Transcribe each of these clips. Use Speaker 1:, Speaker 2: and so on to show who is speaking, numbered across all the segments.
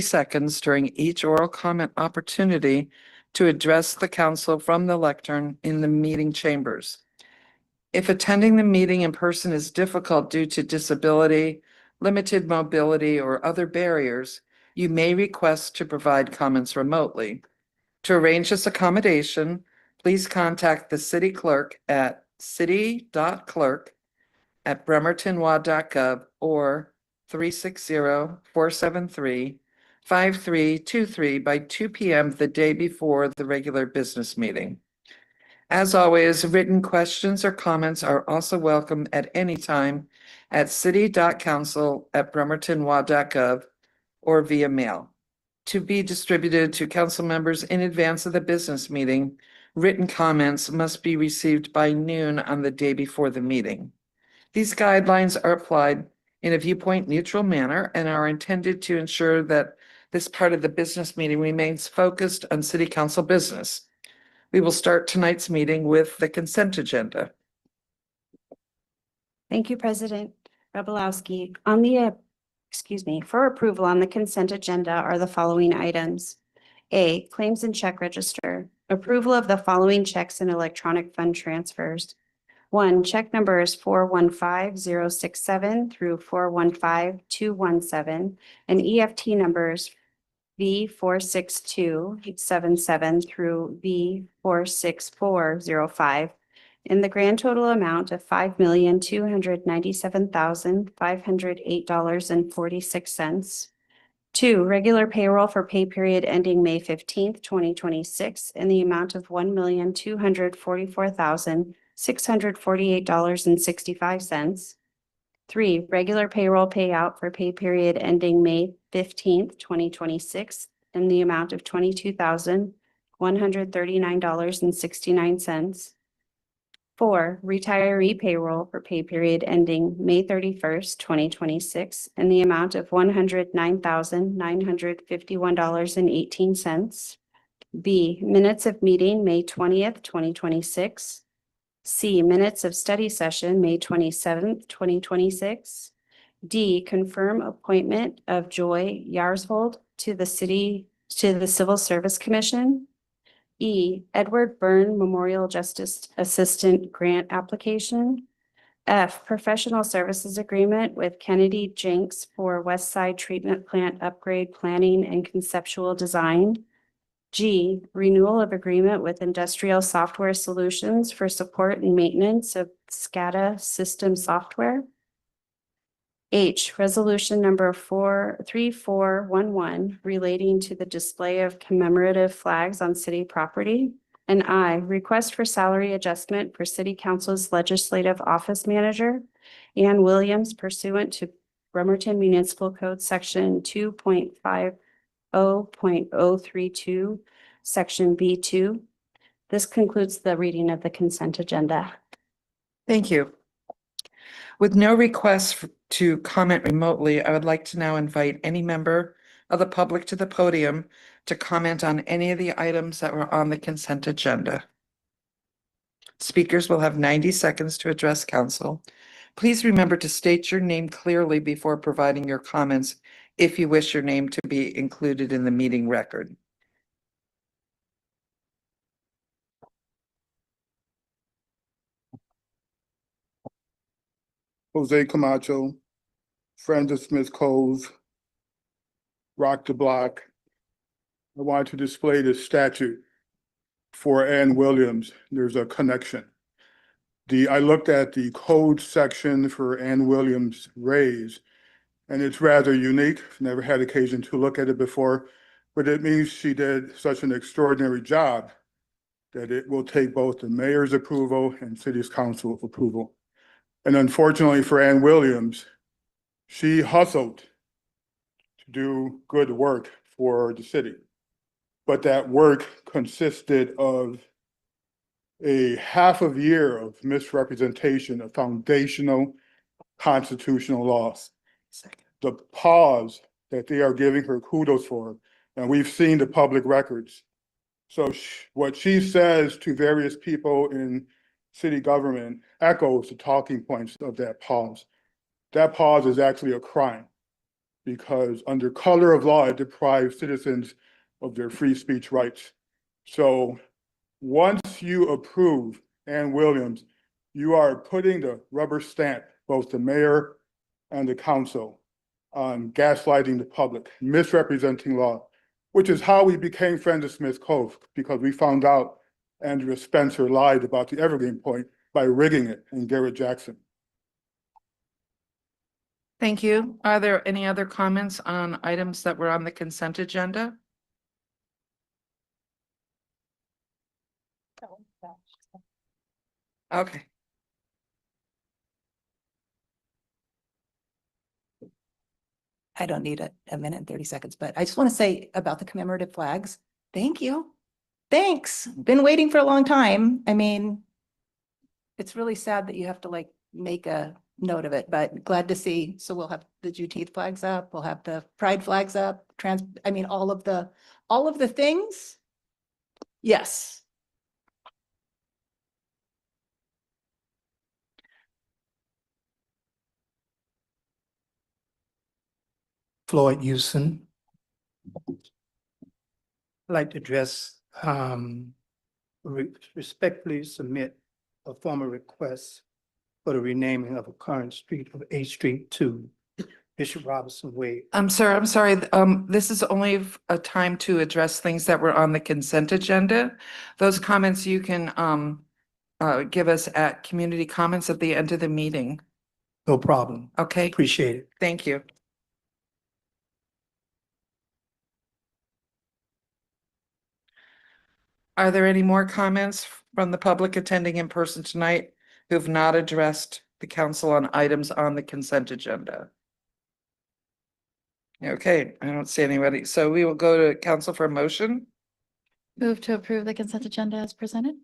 Speaker 1: seconds during each oral comment opportunity to address the council from the lectern in the meeting chambers. If attending the meeting in person is difficult due to disability, limited mobility, or other barriers, you may request to provide comments remotely. To arrange this accommodation, please contact the city clerk at city.clerk@bremertonwa.gov or 360-473-5323 by 2 p.m. the day before the regular business meeting. As always, written questions or comments are also welcome at any time at city.council@bremertonwa.gov or via mail. To be distributed to council members in advance of the business meeting, written comments must be received by noon on the day before the meeting. These guidelines are applied in a viewpoint neutral manner and are intended to ensure that this part of the business meeting remains focused on city council business. We will start tonight's meeting with the consent agenda.
Speaker 2: Thank you, President Rabelowski. For approval on the consent agenda are the following items. A, claims and check register. Approval of the following checks and electronic fund transfers. 1, check numbers 415067 through 415217 and EFT numbers V46277 through V46405 in the grand total amount of $5,297,508.46. 2, regular payroll for pay period ending May 15th, 2026 in the amount of $1,244,648.65. 3, regular payroll payout for pay period ending May 15th, 2026 in the amount of $22,139.69. 4, retiree payroll for pay period ending May 31st, 2026 in the amount of $109,951.18. B, minutes of meeting May 20th, 2026. C, minutes of study session May 27th, 2026. D, confirm appointment of Joy Yarsvold to the Civil Service Commission. E, Edward Byrne Memorial Justice Assistant Grant Application. F, professional services agreement with Kennedy Jenks for West Side Treatment Plant Upgrade Planning and Conceptual Design. G, renewal of agreement with Industrial Software Solutions for support and maintenance of SCADA system software. H, resolution number 3411 relating to the display of commemorative flags on city property. And I, request for salary adjustment for City Council's Legislative Office Manager, Ann Williams, pursuant to Bremerton Municipal Code Section 2.50.032, Section B2. This concludes the reading of the consent agenda.
Speaker 1: Thank you. With no requests to comment remotely, I would like to now invite any member of the public to the podium to comment on any of the items that were on the consent agenda. Speakers will have 90 seconds to address council. Please remember to state your name clearly before providing your comments if you wish your name to be included in the meeting record.
Speaker 3: Jose Camacho, friends of Smith Cove, Rock the Block. I want to display the statute for Ann Williams. There's a connection. I looked at the code section for Ann Williams' raise, and it's rather unique. Never had occasion to look at it before, but it means she did such an extraordinary job that it will take both the mayor's approval and city's council approval. And unfortunately for Ann Williams, she hustled to do good work for the city. But that work consisted of a half a year of misrepresentation of foundational constitutional laws. The pause that they are giving her kudos for, and we've seen the public records. So what she says to various people in city government echoes the talking points of that pause. That pause is actually a crime. because under color of law, it deprives citizens of their free speech rights. So once you approve Ann Williams, you are putting the rubber stamp, both the mayor and the council, on gaslighting the public, misrepresenting law, which is how we became friends of Smith Cove, because we found out Andrea Spencer lied about the Evergreen Point by rigging it in Garrett Jackson.
Speaker 1: Thank you. Are there any other comments on items that were on the consent agenda? Okay,
Speaker 4: I don't need a minute and 30 seconds, but I just want to say about the commemorative flags. Thank you. Thanks. Been waiting for a long time. I mean, it's really sad that you have to like make a note of it, but glad to see. So we'll have the Juneteenth flags up, we'll have the pride flags up, I mean, all of the things. Yes.
Speaker 5: Floyd Houston. I'd like to address, respectfully submit a formal request for the renaming of a current street of 8th Street to Bishop Robinson Way.
Speaker 1: I'm sorry. This is only a time to address things that were on the consent agenda. Those comments you can give us at community comments at the end of the meeting.
Speaker 5: No problem.
Speaker 1: Okay,
Speaker 5: Appreciate it.
Speaker 1: thank you. Are there any more comments from the public attending in person tonight who have not addressed the council on items on the consent agenda? Okay, I don't see anybody. So we will go to council for a motion.
Speaker 6: Move to approve the consent agenda as presented.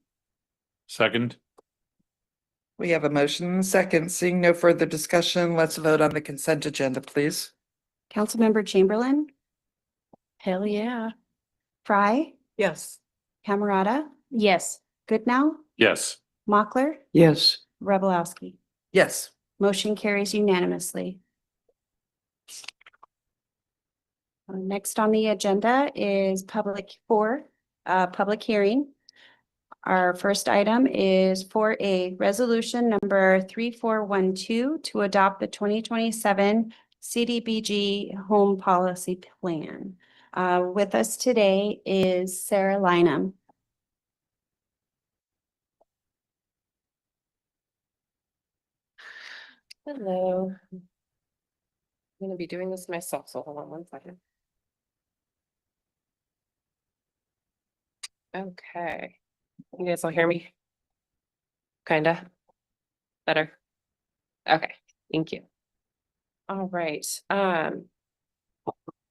Speaker 7: Second.
Speaker 1: We have a motion and a second. Seeing no further discussion, let's vote on the consent agenda, please.
Speaker 2: Councilmember Chamberlain,
Speaker 6: Hell yeah.
Speaker 2: Fry,
Speaker 4: Yes.
Speaker 2: Camerata,
Speaker 6: Yes.
Speaker 2: Goodnow,
Speaker 7: Yes.
Speaker 2: Mochler,
Speaker 5: Yes.
Speaker 2: Revelowski.
Speaker 1: Yes.
Speaker 2: Motion carries unanimously. Next on the agenda is public hearing. Our first item is for a resolution number 3412 to adopt the 2027 CDBG home policy plan. With us today is Sarah Lynham.
Speaker 8: Hello. I'm gonna be doing this myself, so hold on one second. Okay, you guys all hear me? Kinda? Better? Okay, thank you. All right,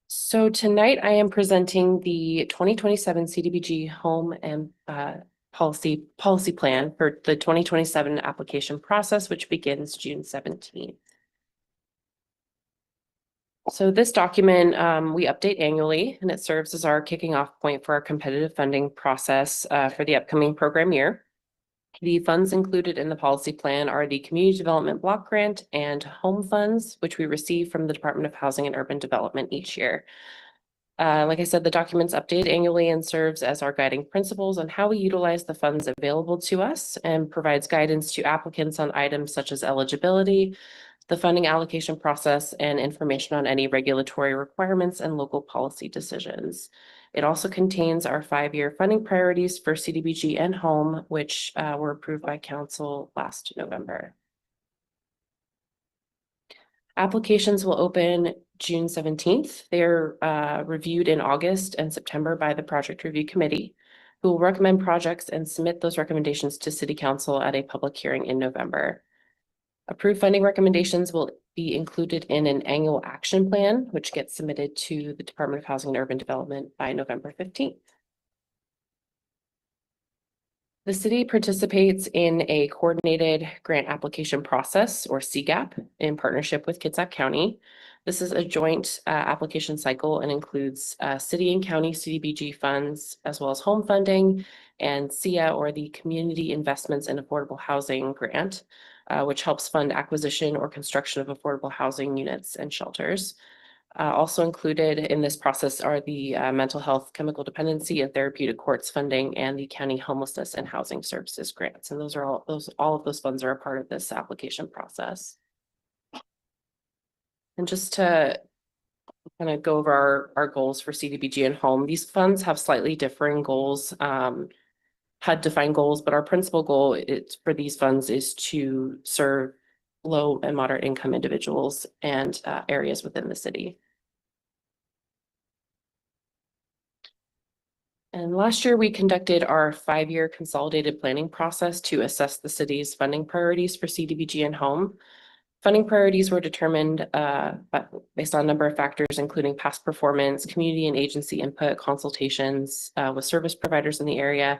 Speaker 8: so tonight I am presenting the 2027 CDBG home and policy plan for the 2027 application process, which begins June 17th. So this document, we update annually, and it serves as our kicking off point for our competitive funding process for the upcoming program year. The funds included in the policy plan are the Community Development Block Grant and home funds, which we receive from the Department of Housing and Urban Development each year. Like I said, the document's updated annually and serves as our guiding principles on how we utilize the funds available to us and provides guidance to applicants on items such as eligibility, the funding allocation process, and information on any regulatory requirements and local policy decisions. It also contains our 5-year funding priorities for CDBG and home, which were approved by council last November. Applications will open June 17th. They're reviewed in August and September by the Project Review Committee, who will recommend projects and submit those recommendations to City Council at a public hearing in November. Approved funding recommendations will be included in an annual action plan, which gets submitted to the Department of Housing and Urban Development by November 15th. The city participates in a coordinated grant application process, or CGAP, in partnership with Kitsap County. This is a joint application cycle and includes city and county CDBG funds, as well as home funding, and CIA, or the Community Investments in Affordable Housing Grant, which helps fund acquisition or construction of affordable housing units and shelters. Also included in this process are the mental health, chemical dependency, and therapeutic courts funding, and the county homelessness and housing services grants. And those are all of those funds are a part of this application process. And just to kind of go over our goals for CDBG and home, these funds have slightly differing goals, HUD defined goals, but our principal goal for these funds is to serve low and moderate income individuals and areas within the city. And last year, we conducted our 5-year consolidated planning process to assess the city's funding priorities for CDBG and home. Funding priorities were determined based on a number of factors, including past performance, community and agency input, consultations with service providers in the area.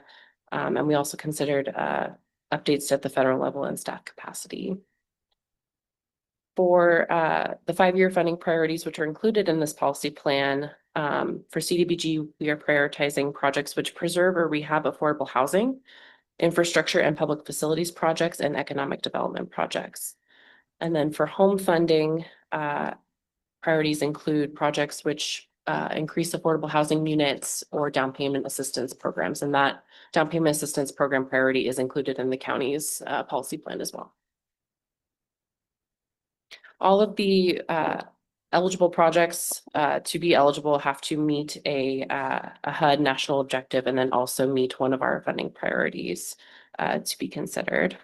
Speaker 8: And we also considered updates at the federal level and staff capacity. For the 5-year funding priorities, which are included in this policy plan, for CDBG, we are prioritizing projects which preserve or rehab affordable housing, infrastructure and public facilities projects, and economic development projects. And then for home funding, priorities include projects which increase affordable housing units or down payment assistance programs. And that down payment assistance program priority is included in the county's policy plan as well. All of the eligible projects to be eligible have to meet a HUD national objective and then also meet one of our funding priorities to be considered.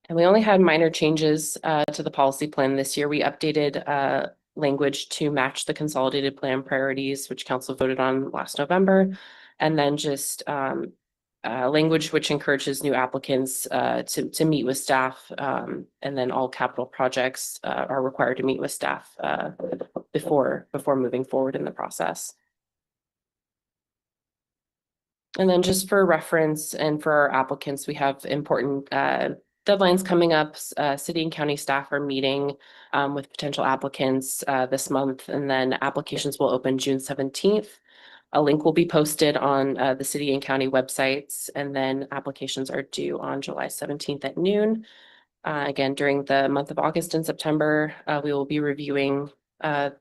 Speaker 8: And we only had minor changes to the policy plan this year. We updated language to match the consolidated plan priorities, which council voted on last November. And then just language which encourages new applicants to meet with staff. And then all capital projects are required to meet with staff before moving forward in the process. And then just for reference and for our applicants, we have important deadlines coming up. City and county staff are meeting with potential applicants this month, and then applications will open June 17th. A link will be posted on the city and county websites, and then applications are due on July 17th at noon. Again, during the month of August and September, we will be reviewing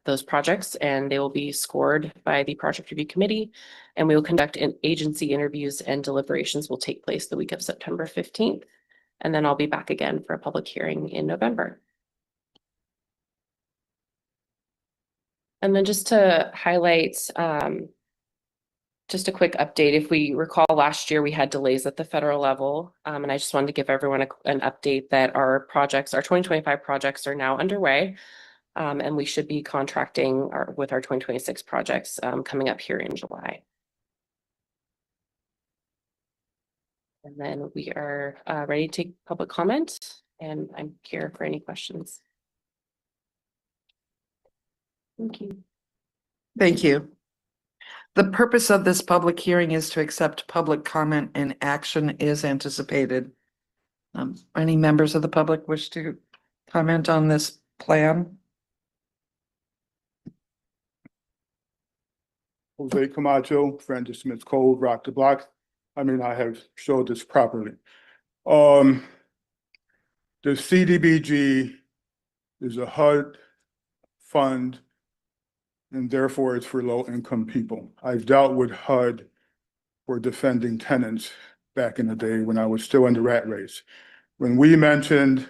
Speaker 8: those projects, and they will be scored by the project review committee, and we will conduct agency interviews, and deliberations will take place the week of September 15th. And then I'll be back again for a public hearing in November. And then just to highlight, just a quick update. If we recall, last year we had delays at the federal level. And I just wanted to give everyone an update that our projects, our 2025 projects are now underway. And we should be contracting with our 2026 projects coming up here in July. And then we are ready to take public comment, and I'm here for any questions. Thank you.
Speaker 1: Thank you. The purpose of this public hearing is to accept public comment, and action is anticipated. Any members of the public wish to comment on this plan?
Speaker 3: Jose Camacho, friend of Smith Cove, Rock the Block. I mean, I have showed this properly. The CDBG is a HUD fund, and therefore it's for low-income people. I've dealt with HUD for defending tenants back in the day when I was still in the rat race. When we mentioned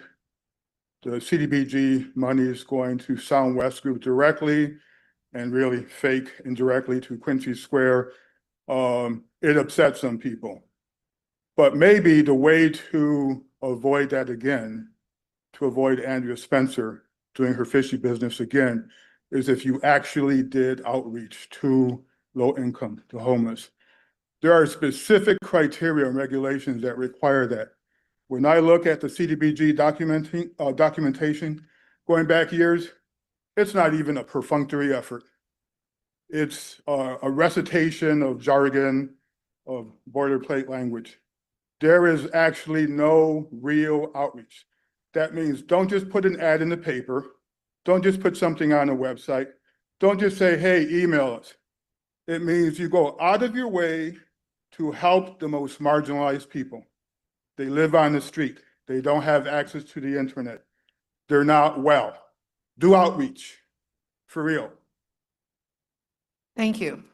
Speaker 3: the CDBG money is going to Soundwest Group directly and really fake indirectly to Quincy Square, it upset some people. But maybe the way to avoid that again, to avoid Andrea Spencer doing her fishy business again, is if you actually did outreach to low income, to homeless. There are specific criteria and regulations that require that. When I look at the CDBG documentation going back years, it's not even a perfunctory effort. It's a recitation of jargon, of boilerplate language. There is actually no real outreach. That means don't just put an ad in the paper. Don't just put something on a website. Don't just say, hey, email us. It means you go out of your way to help the most marginalized people. They live on the street. They don't have access to the internet. They're not well. Do outreach, for real.
Speaker 1: Thank you.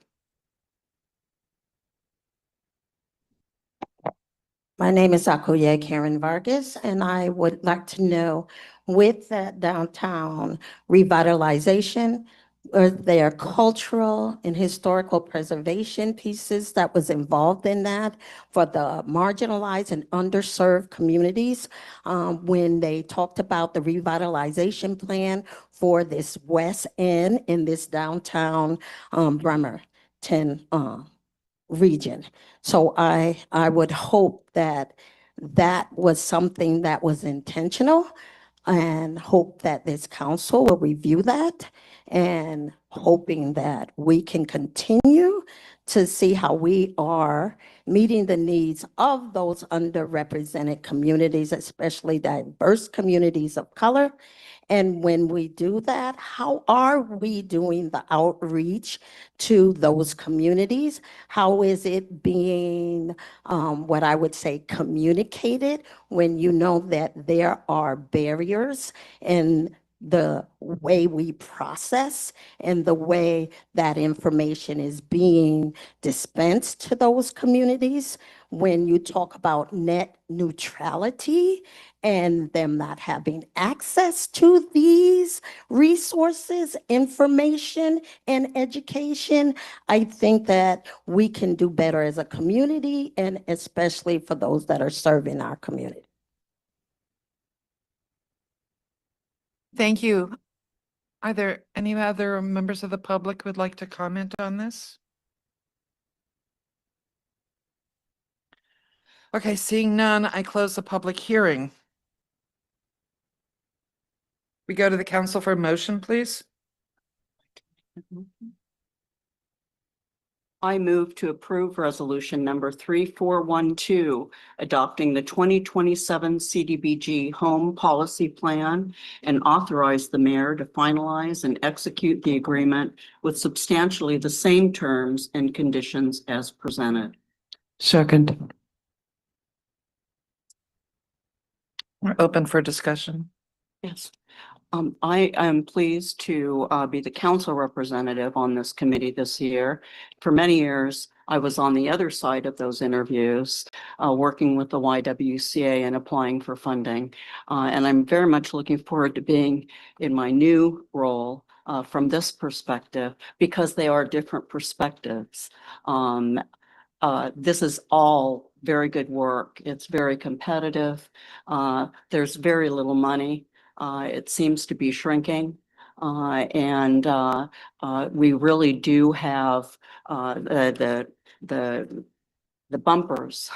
Speaker 7: My name is Akoye Karen Vargas, and I would like to know, with that downtown revitalization, are there cultural and historical preservation pieces that was involved in that for the marginalized and underserved communities? When they talked about the revitalization plan for this West End in this downtown Bremerton region. So I would hope that that was something that was intentional, and hope that this council will review that, and hoping that we can continue to see how we are meeting the needs of those underrepresented communities, especially diverse communities of color. And when we do that, how are we doing the outreach to those communities? How is it being, what I would say, communicated when you know that there are barriers in the way we process and the way that information is being dispensed to those communities? When you talk about net neutrality and them not having access to these resources, information, and education, I think that we can do better as a community, and especially for those that are serving our community.
Speaker 1: Thank you. Are there any other members of the public who would like to comment on this? Okay, seeing none, I close the public hearing. We go to the council for a motion, please.
Speaker 9: I move to approve resolution number 3412, adopting the 2027 CDBG Home Policy Plan, and authorize the mayor to finalize and execute the agreement with substantially the same terms and conditions as presented.
Speaker 1: Second. We're open for discussion.
Speaker 9: Yes. I am pleased to be the council representative on this committee this year. For many years, I was on the other side of those interviews, working with the YWCA and applying for funding. And I'm very much looking forward to being in my new role from this perspective, because they are different perspectives. This is all very good work. It's very competitive. There's very little money. It seems to be shrinking. And we really do have the bumpers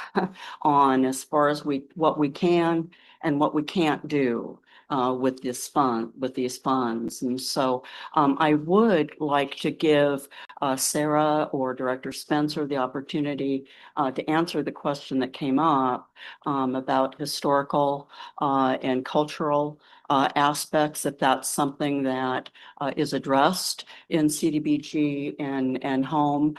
Speaker 9: on as far as what we can and what we can't do with these funds. And so I would like to give Sarah or Director Spencer the opportunity to answer the question that came up about historical and cultural aspects, if that's something that is addressed in CDBG and home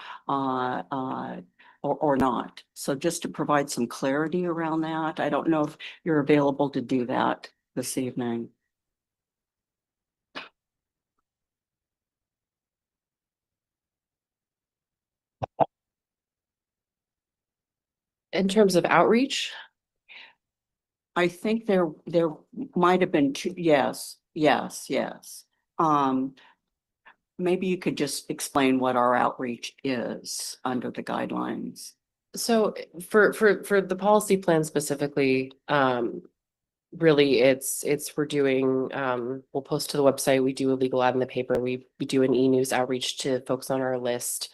Speaker 9: or not. So just to provide some clarity around that, I don't know if you're available to do that this evening.
Speaker 8: In terms of outreach,
Speaker 9: I think there might have been two, yes. Maybe you could just explain what our outreach is under the guidelines.
Speaker 8: so for the policy plan specifically, really it's we're doing, we'll post to the website, we do a legal ad in the paper, we do an e-news outreach to folks on our list.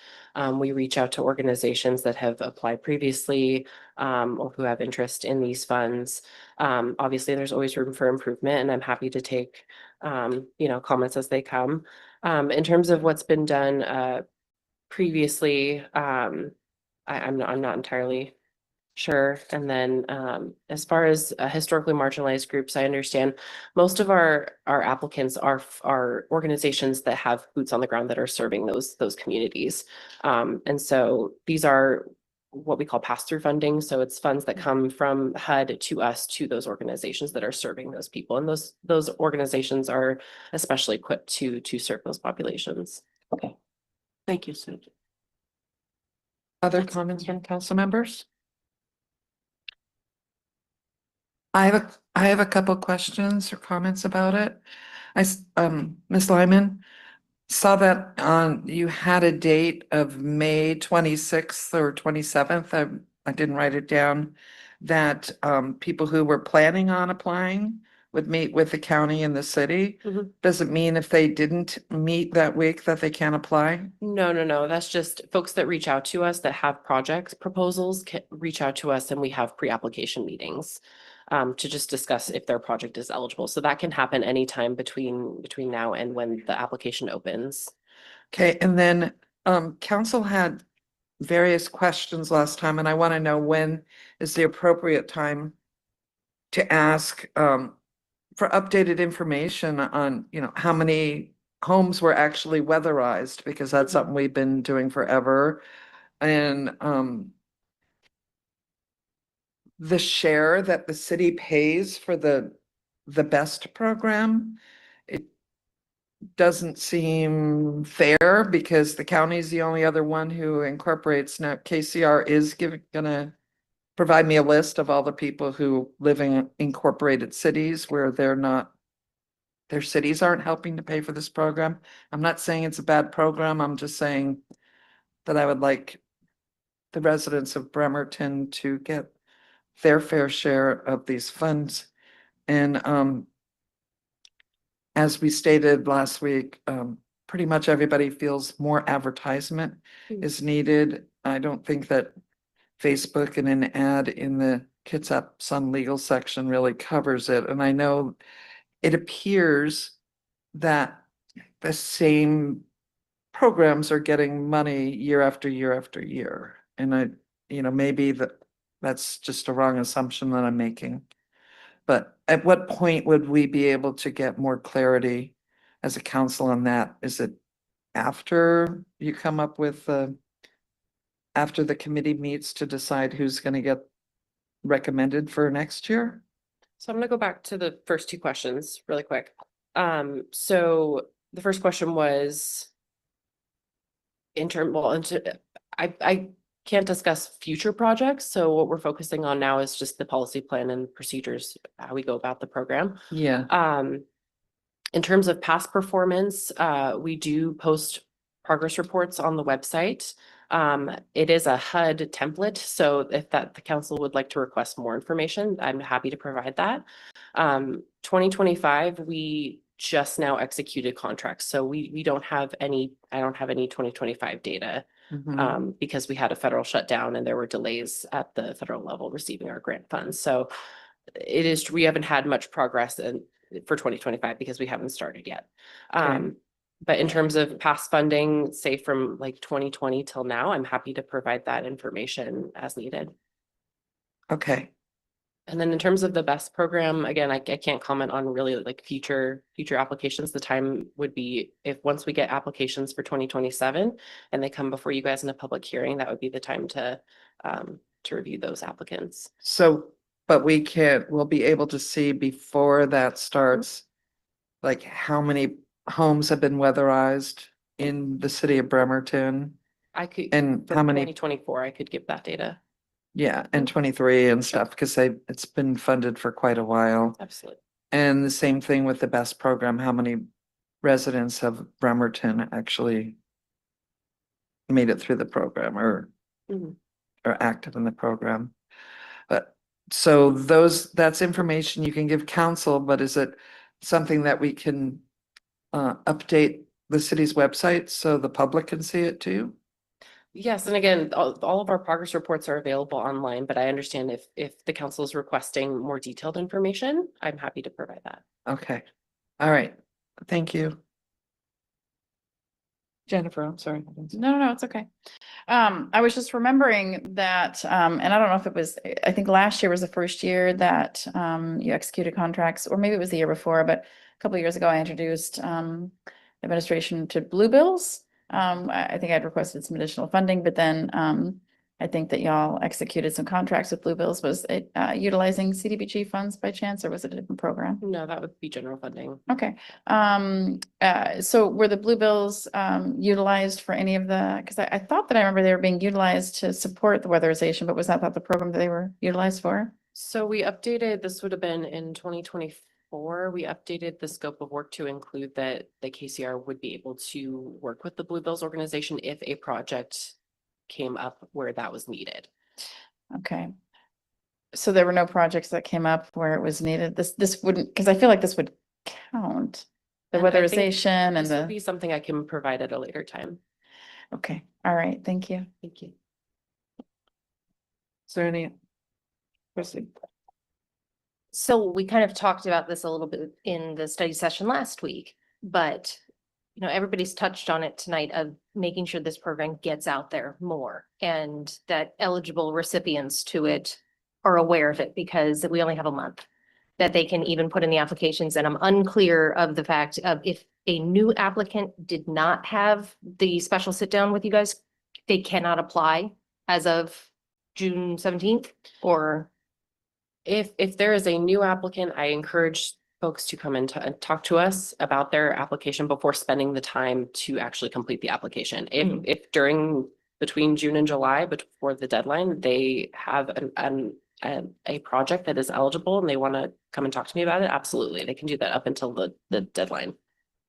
Speaker 8: We reach out to organizations that have applied previously, or who have interest in these funds. Obviously, there's always room for improvement, and I'm happy to take, comments as they come. In terms of what's been done, previously, I'm not entirely sure. And then as far as historically marginalized groups, I understand most of our applicants are organizations that have boots on the ground that are serving those communities. And so these are what we call pass-through funding. So it's funds that come from HUD to us, to those organizations that are serving those people. And those organizations are especially equipped to serve those populations.
Speaker 9: Thank you, Sue.
Speaker 1: Other comments from council members? I have a couple questions or comments about it. Ms. Lyman, saw that you had a date of May 26th or 27th. I didn't write it down. That people who were planning on applying would meet with the county and the city.
Speaker 8: Mhm.
Speaker 1: Does it mean if they didn't meet that week that they can't apply?
Speaker 8: No. That's just folks that reach out to us that have projects proposals can reach out to us, and we have pre-application meetings to just discuss if their project is eligible. So that can happen anytime between now and when the application opens.
Speaker 1: Okay, and then council had various questions last time, and I want to know when is the appropriate time to ask for updated information on, how many homes were actually weatherized, because that's something we've been doing forever. And the share that the city pays for the best program, it doesn't seem fair because the county is the only other one who incorporates. Now KCR is gonna provide me a list of all the people who live in incorporated cities where their cities aren't helping to pay for this program. I'm not saying it's a bad program. I'm just saying that I would like the residents of Bremerton to get their fair share of these funds. And as we stated last week, pretty much everybody feels more advertisement is needed. I don't think that Facebook and an ad in the Kitsap Sun legal section really covers it. And I know it appears that the same programs are getting money year after year after year. And maybe that's just a wrong assumption that I'm making. But at what point would we be able to get more clarity as a council on that? Is it after you come up with after the committee meets to decide who's going to get recommended for next year?
Speaker 8: So I'm gonna go back to the first two questions really quick. So the first question was I can't discuss future projects. So what we're focusing on now is just the policy plan and procedures, how we go about the program.
Speaker 1: Yeah.
Speaker 8: In terms of past performance, we do post progress reports on the website. It is a HUD template, so if the council would like to request more information, I'm happy to provide that. 2025, we just now executed contracts, so we don't have any, I don't have any 2025 data because we had a federal shutdown and there were delays at the federal level receiving our grant funds. So we haven't had much progress for 2025 because we haven't started yet.
Speaker 1: Okay.
Speaker 8: But in terms of past funding, say from like 2020 till now, I'm happy to provide that information as needed.
Speaker 1: Okay.
Speaker 8: And then in terms of the BEST program, again, I can't comment on really like future applications. The time would be once we get applications for 2027 and they come before you guys in a public hearing, that would be the time to review those applicants.
Speaker 1: So, but we'll be able to see before that starts, like how many homes have been weatherized in the city of Bremerton,
Speaker 8: I could,
Speaker 1: and
Speaker 8: for
Speaker 1: how many,
Speaker 8: 2024, I could give that data.
Speaker 1: yeah, and 23 and stuff, because it's been funded for quite a while.
Speaker 8: Absolutely.
Speaker 1: And the same thing with the BEST program, how many residents of Bremerton actually made it through the program or are active in the program. But so that's information you can give council, but is it something that we can update the city's website so the public can see it too?
Speaker 8: Yes, and again, all of our progress reports are available online, but I understand if the council is requesting more detailed information, I'm happy to provide that.
Speaker 1: Okay. All right. Thank you. Jennifer, I'm sorry.
Speaker 6: No, it's okay. I was just remembering that, and I don't know if it was, I think last year was the first year that you executed contracts, or maybe it was the year before, but a couple of years ago, I introduced administration to Blue Bills. I think I'd requested some additional funding, but then I think that y'all executed some contracts with Bluebills. Was it utilizing CDBG funds by chance, or was it a different program?
Speaker 8: No, that would be general funding.
Speaker 6: Okay, so were the Bluebills utilized for any of the, because I thought that I remember they were being utilized to support the weatherization, but was that not the program that they were utilized for?
Speaker 8: So we updated, this would have been in 2024. We updated the scope of work to include that the KCR would be able to work with the Bluebills organization if a project came up where that was needed.
Speaker 6: Okay. So there were no projects that came up where it was needed. This wouldn't, because I feel like this would count. The
Speaker 8: And I think
Speaker 6: weatherization and
Speaker 8: This would
Speaker 6: the,
Speaker 8: be something I can provide at a later time.
Speaker 6: okay, all right, thank you.
Speaker 8: Thank you.
Speaker 1: Is there any? Proceed.
Speaker 10: So we kind of talked about this a little bit in the study session last week, but you know, everybody's touched on it tonight of making sure this program gets out there more and that eligible recipients to it are aware of it because we only have a month that they can even put in the applications. And I'm unclear of the fact of if a new applicant did not have the special sit down with you guys, they cannot apply as of June 17th or.
Speaker 8: If there is a new applicant, I encourage folks to come and talk to us about their application before spending the time to actually complete the application. If between June and July, before the deadline, they have a project that is eligible and they want to come and talk to me about it, absolutely, they can do that up until the deadline.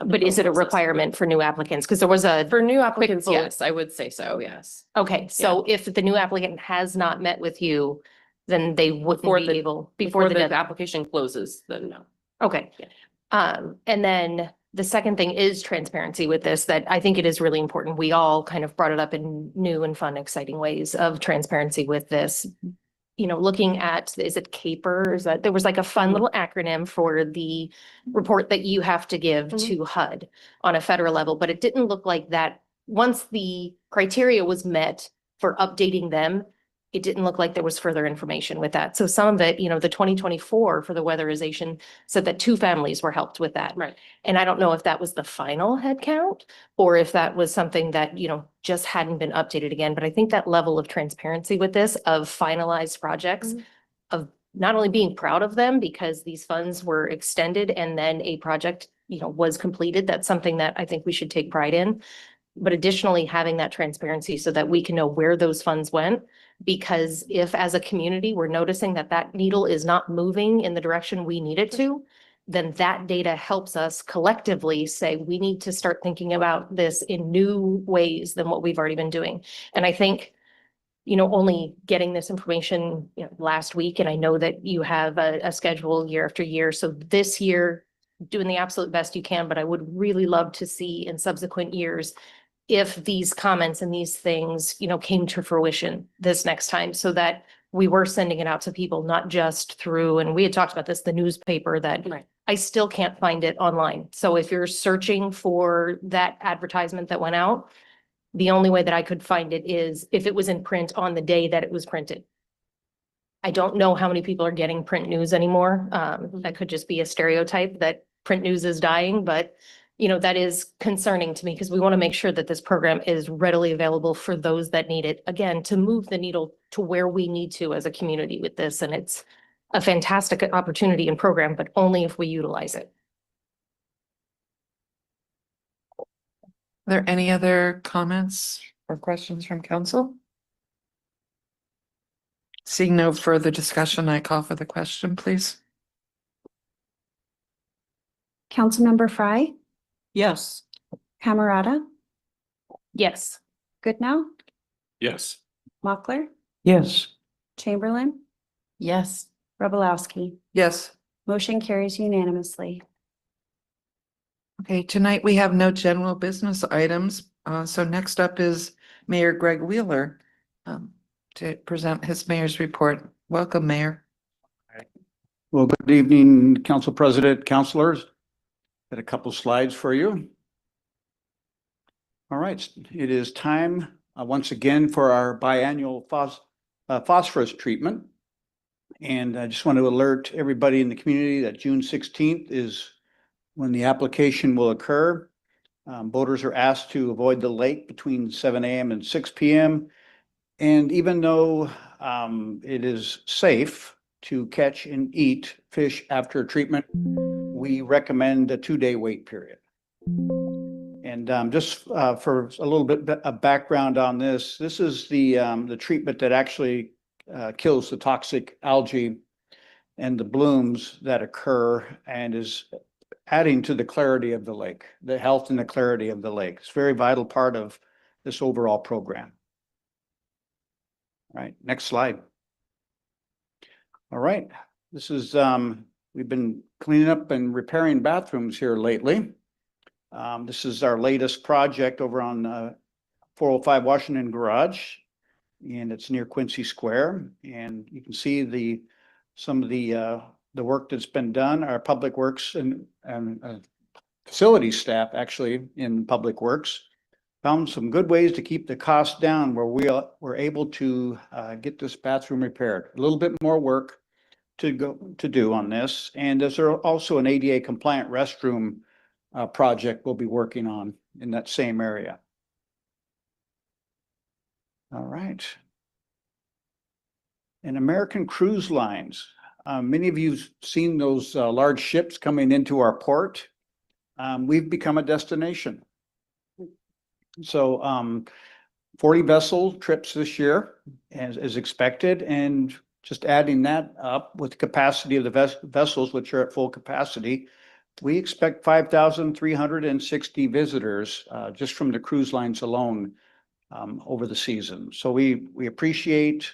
Speaker 10: But is it a requirement for new applicants? Because there was a,
Speaker 8: For new applicants,
Speaker 10: vote.
Speaker 8: yes, I would say so, yes.
Speaker 10: okay, so if the new applicant has not met with you, then they wouldn't
Speaker 8: Before
Speaker 10: be
Speaker 8: the-
Speaker 10: able,
Speaker 8: Before
Speaker 10: before the
Speaker 8: the
Speaker 10: deadline.
Speaker 8: application closes, then no.
Speaker 10: Okay.
Speaker 8: Yeah.
Speaker 10: And then the second thing is transparency with this, that I think it is really important. We all kind of brought it up in new and fun, exciting ways of transparency with this. You know, looking at, is it CAPER? Is that, there was like a fun little acronym for the report that you have to give to HUD on a federal level, but it didn't look like that. Once the criteria was met for updating them, it didn't look like there was further information with that. So some of it, you know, the 2024 for the weatherization said that 2 families were helped with that.
Speaker 8: Right.
Speaker 10: And I don't know if that was the final head count or if that was something that, you know, just hadn't been updated again. But I think that level of transparency with this of finalized projects, of not only being proud of them because these funds were extended and then a project, you know, was completed. That's something that I think we should take pride in. But additionally, having that transparency so that we can know where those funds went. Because if as a community, we're noticing that that needle is not moving in the direction we need it to, then that data helps us collectively say, we need to start thinking about this in new ways than what we've already been doing. And I think, you know, only getting this information, you know, last week, and I know that you have a schedule year after year. So this year, doing the absolute best you can, but I would really love to see in subsequent years if these comments and these things, you know, came to fruition this next time so that we were sending it out to people, not just through, and we had talked about this, the newspaper that
Speaker 8: Right.
Speaker 10: I still can't find it online. So if you're searching for that advertisement that went out, the only way that I could find it is if it was in print on the day that it was printed. I don't know how many people are getting print news anymore. That could just be a stereotype that print news is dying, but you know, that is concerning to me because we want to make sure that this program is readily available for those that need it. Again, to move the needle to where we need to as a community with this. And it's a fantastic opportunity and program, but only if we utilize it.
Speaker 1: Are there any other comments or questions from council? Seeing no further discussion, I call for the question, please.
Speaker 2: Councilmember Frye,
Speaker 9: Yes.
Speaker 2: Camerata,
Speaker 10: Yes.
Speaker 2: Goodnow,
Speaker 11: Yes.
Speaker 2: Mochler,
Speaker 11: Yes.
Speaker 2: Chamberlain,
Speaker 6: Yes.
Speaker 2: Robolowski.
Speaker 1: Yes.
Speaker 2: Motion carries unanimously.
Speaker 1: Okay, tonight we have no general business items. So next up is Mayor Greg Wheeler to present his mayor's report. Welcome, Mayor.
Speaker 11: Well, good evening, Council President, councilors. Got a couple slides for you. All right, it is time once again for our biannual phosphorus treatment. And I just want to alert everybody in the community that June 16th is when the application will occur. Boaters are asked to avoid the lake between 7 a.m. and 6 p.m. And even though it is safe to catch and eat fish after treatment, we recommend a 2-day wait period. And just for a little bit of background on this, this is the treatment that actually kills the toxic algae and the blooms that occur and is adding to the clarity of the lake, the health and the clarity of the lake. It's a very vital part of this overall program. All right, next slide. All right, this is, we've been cleaning up and repairing bathrooms here lately. This is our latest project over on 405 Washington Garage, and it's near Quincy Square. And you can see some of the work that's been done. Our public works and facilities staff actually in public works found some good ways to keep the cost down where we're able to get this bathroom repaired. A little bit more work to do on this. And there's also an ADA compliant restroom project we'll be working on in that same area. All right. And American Cruise Lines. Many of you've seen those large ships coming into our port. We've become a destination. So 40 vessel trips this year as expected, and just adding that up with the capacity of the vessels, which are at full capacity, we expect 5,360 visitors just from the cruise lines alone over the season. So we appreciate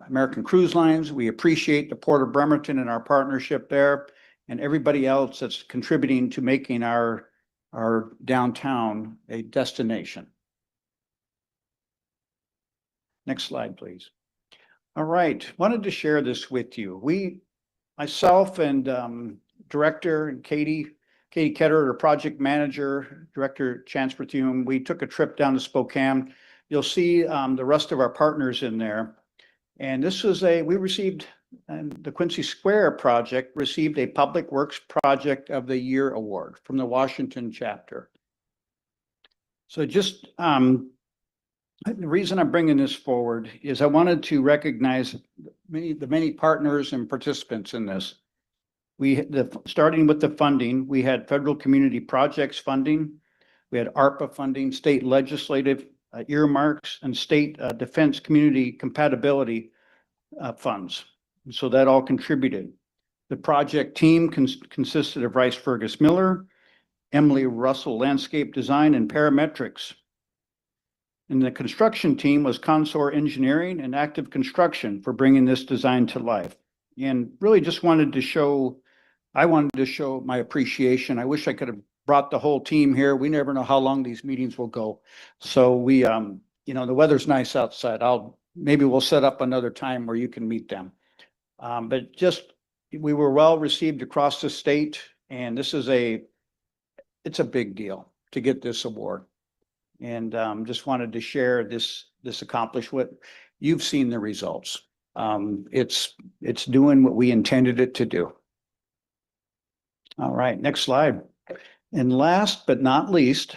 Speaker 11: American Cruise Lines. We appreciate the Port of Bremerton and our partnership there, and everybody else that's contributing to making our downtown a destination. Next slide, please. All right, wanted to share this with you. Myself and Director and Katie Ketter, our project manager, Director Chance Berthium, we took a trip down to Spokane. You'll see the rest of our partners in there. And this was we received, and the Quincy Square project received a Public Works Project of the Year award from the Washington chapter. So just the reason I'm bringing this forward is I wanted to recognize the many partners and participants in this. Starting with the funding, we had federal community projects funding, we had ARPA funding, state legislative earmarks, and state defense community compatibility funds. So that all contributed. The project team consisted of Rice Fergus Miller, Emily Russell Landscape Design, and Parametrics. And the construction team was Consor Engineering and Active Construction for bringing this design to life. And really just wanted to show my appreciation. I wish I could have brought the whole team here. We never know how long these meetings will go. So we, the weather's nice outside. Maybe we'll set up another time where you can meet them. But we were well received across the state, and it's a big deal to get this award. And just wanted to share this accomplishment. You've seen the results. It's doing what we intended it to do. All right, next slide. And last but not least,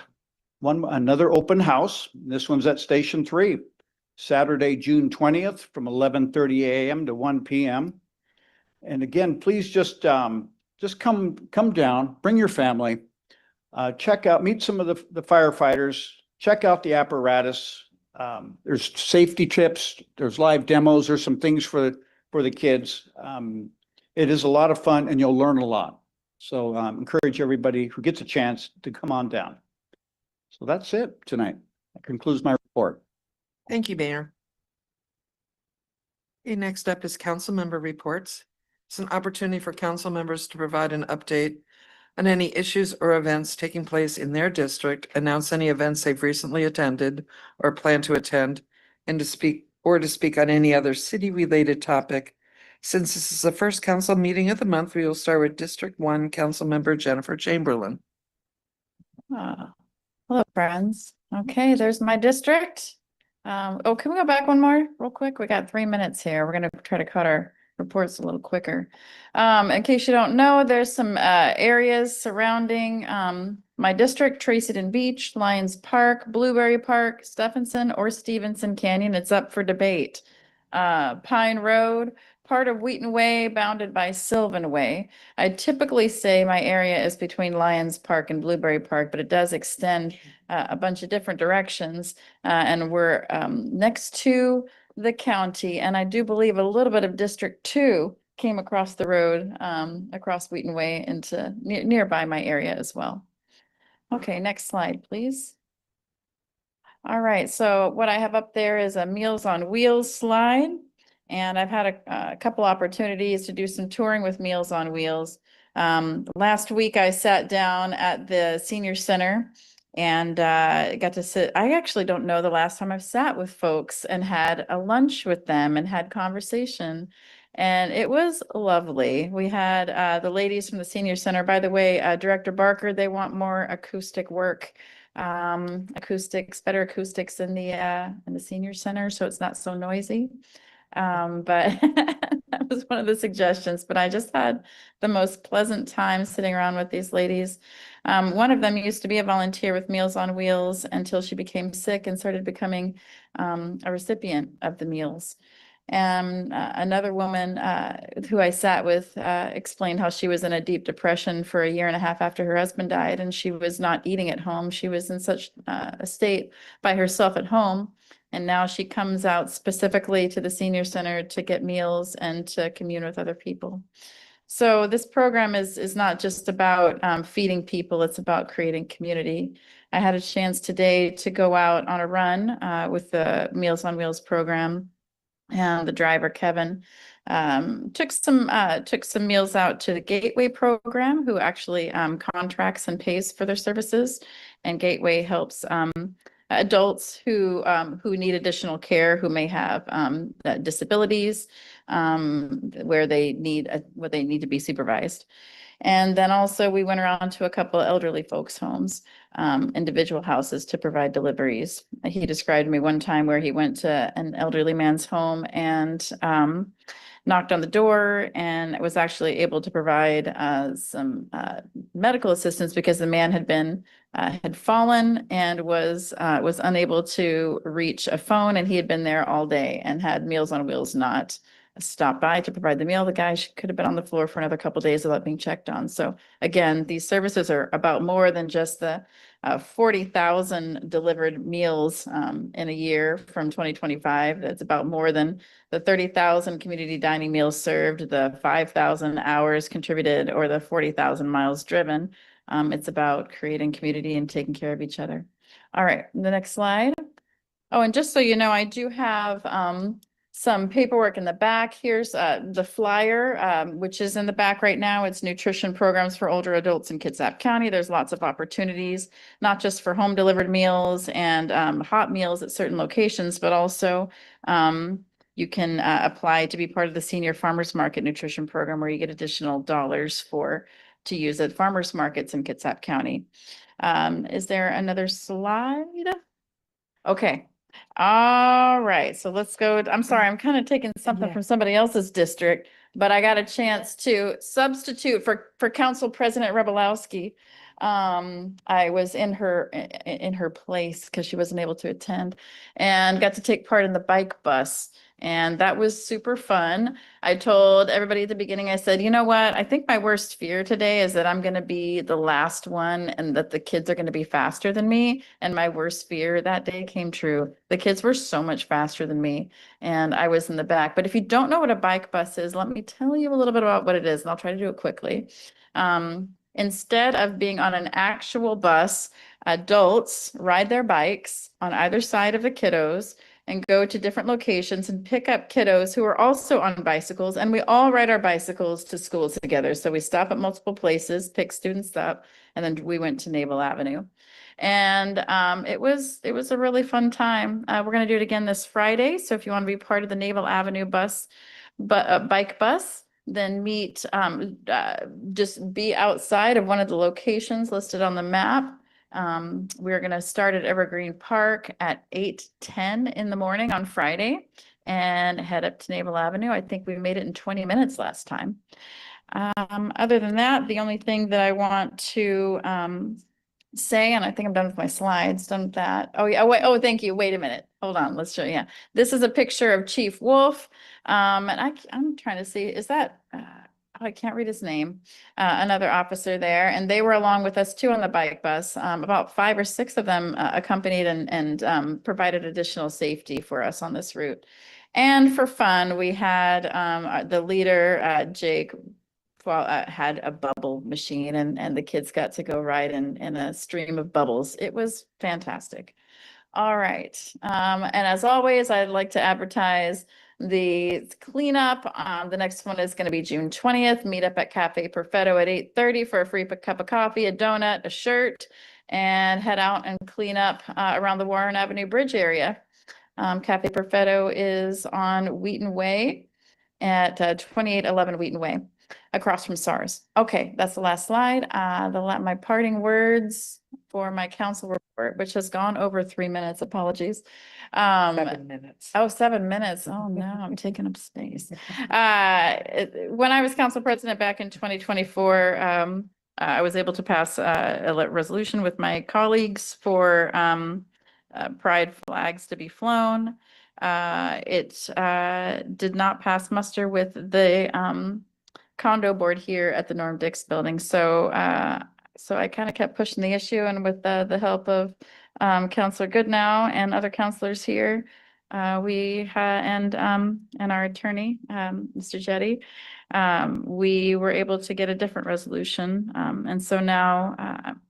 Speaker 11: another open house. This one's at Station 3, Saturday, June 20th from 11:30 a.m. to 1 p.m. And again, please just come down, bring your family, meet some of the firefighters, check out the apparatus. There's safety tips, there's live demos, there's some things for the kids. It is a lot of fun and you'll learn a lot. So encourage everybody who gets a chance to come on down. So that's it tonight. That concludes my report.
Speaker 1: Thank you, Mayor. Okay, next up is council member reports. It's an opportunity for council members to provide an update on any issues or events taking place in their district, announce any events they've recently attended or plan to attend, and to speak on any other city-related topic. Since this is the first council meeting of the month, we will start with District 1 Council Member Jennifer Chamberlain.
Speaker 6: Hello, friends. Okay, there's my district. Can we go back one more real quick? We got 3 minutes here. We're gonna try to cut our reports a little quicker. In case you don't know, there's some areas surrounding My district, Tracyton Beach, Lions Park, Blueberry Park, Stephenson, or Stevenson Canyon. It's up for debate. Pine Road, part of Wheaton Way, bounded by Sylvan Way. I typically say my area is between Lions Park and Blueberry Park, but it does extend a bunch of different directions. And we're next to the county, and I do believe a little bit of District 2 came across the road, across Wheaton Way into nearby my area as well. Okay, next slide, please. All right, so what I have up there is a Meals on Wheels slide. And I've had a couple opportunities to do some touring with Meals on Wheels. Last week I sat down at the senior center and got to sit. I actually don't know the last time I've sat with folks and had a lunch with them and had conversation. And it was lovely. We had the ladies from the senior center. By the way, Director Barker, they want more acoustic work, better acoustics in the senior center, so it's not so noisy. But that was one of the suggestions, but I just had the most pleasant time sitting around with these ladies. One of them used to be a volunteer with Meals on Wheels until she became sick and started becoming a recipient of the meals. And another woman who I sat with explained how she was in a deep depression for a year and a half after her husband died, and she was not eating at home. She was in such a state by herself at home. And now she comes out specifically to the senior center to get meals and to commune with other people. So this program is not just about feeding people, it's about creating community. I had a chance today to go out on a run with the Meals on Wheels program. And the driver, Kevin, took some meals out to the Gateway program, who actually contracts and pays for their services. And Gateway helps adults who need additional care, who may have disabilities, where they need to be supervised. And then also we went around to a couple of elderly folks' homes, individual houses, to provide deliveries. He described me one time where he went to an elderly man's home and knocked on the door and was actually able to provide some medical assistance because the man had fallen and was unable to reach a phone, and he had been there all day. And had Meals on Wheels not stopped by to provide the meal, the guy could have been on the floor for another couple of days without being checked on. So again, these services are about more than just the 40,000 delivered meals in a year from 2025. That's about more than the 30,000 community dining meals served, the 5,000 hours contributed, or the 40,000 miles driven. It's about creating community and taking care of each other. All right, the next slide. Oh, and just so you know, I do have some paperwork in the back. Here's the flyer, which is in the back right now. It's nutrition programs for older adults in Kitsap County. There's lots of opportunities, not just for home delivered meals and hot meals at certain locations, but also you can apply to be part of the Senior Farmers Market Nutrition Program, where you get additional dollars to use at farmers markets in Kitsap County. Is there another slide? Okay. All right, so let's go. I'm sorry, I'm kind of taking something from somebody else's district, but I got a chance to substitute for Council President Rebelowski. I was in her place because she wasn't able to attend, and got to take part in the bike bus. And that was super fun. I told everybody at the beginning, I said, you know what? I think my worst fear today is that I'm going to be the last one and that the kids are going to be faster than me. And my worst fear that day came true. The kids were so much faster than me, and I was in the back. But if you don't know what a bike bus is, let me tell you a little bit about what it is, and I'll try to do it quickly. Instead of being on an actual bus, adults ride their bikes on either side of the kiddos and go to different locations and pick up kiddos who are also on bicycles. And we all ride our bicycles to school together. So we stop at multiple places, pick students up, and then we went to Naval Avenue. And it was a really fun time. We're going to do it again this Friday. So if you want to be part of the Naval Avenue bike bus, then just be outside of one of the locations listed on the map. We're going to start at Evergreen Park at 8:10 in the morning on Friday and head up to Naval Avenue. I think we made it in 20 minutes last time. Other than that, the only thing that I want to say, and I think I'm done with my slides, done with that. Oh, yeah, wait, oh, thank you. Wait a minute. Hold on, let's show you. Yeah. This is a picture of Chief Wolf. And I'm trying to see, is that, I can't read his name, another officer there, and they were along with us too on the bike bus. About 5 or 6 of them accompanied and provided additional safety for us on this route. And for fun, we had the leader, Jake, had a bubble machine and the kids got to go ride in a stream of bubbles. It was fantastic. All right. And as always, I'd like to advertise the cleanup. The next one is going to be June 20th. Meet up at Cafe Perfetto at 8:30 for a free cup of coffee, a donut, a shirt, and head out and clean up around the Warren Avenue Bridge area. Cafe Perfetto is on Wheaton Way at 2811 Wheaton Way, across from SARS. Okay, that's the last slide. My parting words for my council report, which has gone over 3 minutes. Apologies.
Speaker 1: 7 minutes.
Speaker 6: Oh, 7 minutes. Oh, no, I'm taking up space. When I was council president back in 2024, I was able to pass a resolution with my colleagues for pride flags to be flown. It did not pass muster with the condo board here at the Norm Dix building. So I kind of kept pushing the issue, and with the help of Councilor Goodnow and other councilors here, and our attorney, Mr. Jetty, we were able to get a different resolution. And so now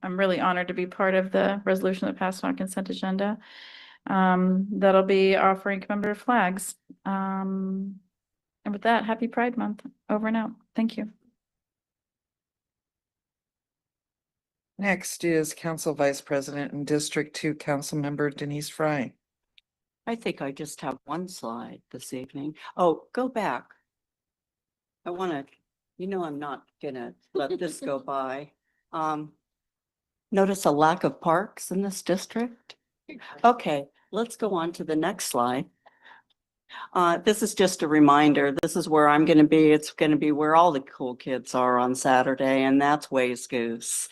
Speaker 6: I'm really honored to be part of the resolution that passed on consent agenda. That'll be offering commemorative flags. And with that, happy Pride Month. Over and out. Thank you.
Speaker 1: Next is Council Vice President and District 2 Councilmember Denise Fry.
Speaker 9: I think I just have one slide this evening. Oh, go back. I want to, I'm not gonna let this go by. Notice a lack of parks in this district? Okay, let's go on to the next slide. This is just a reminder. This is where I'm going to be. It's going to be where all the cool kids are on Saturday, and that's Ways Goose.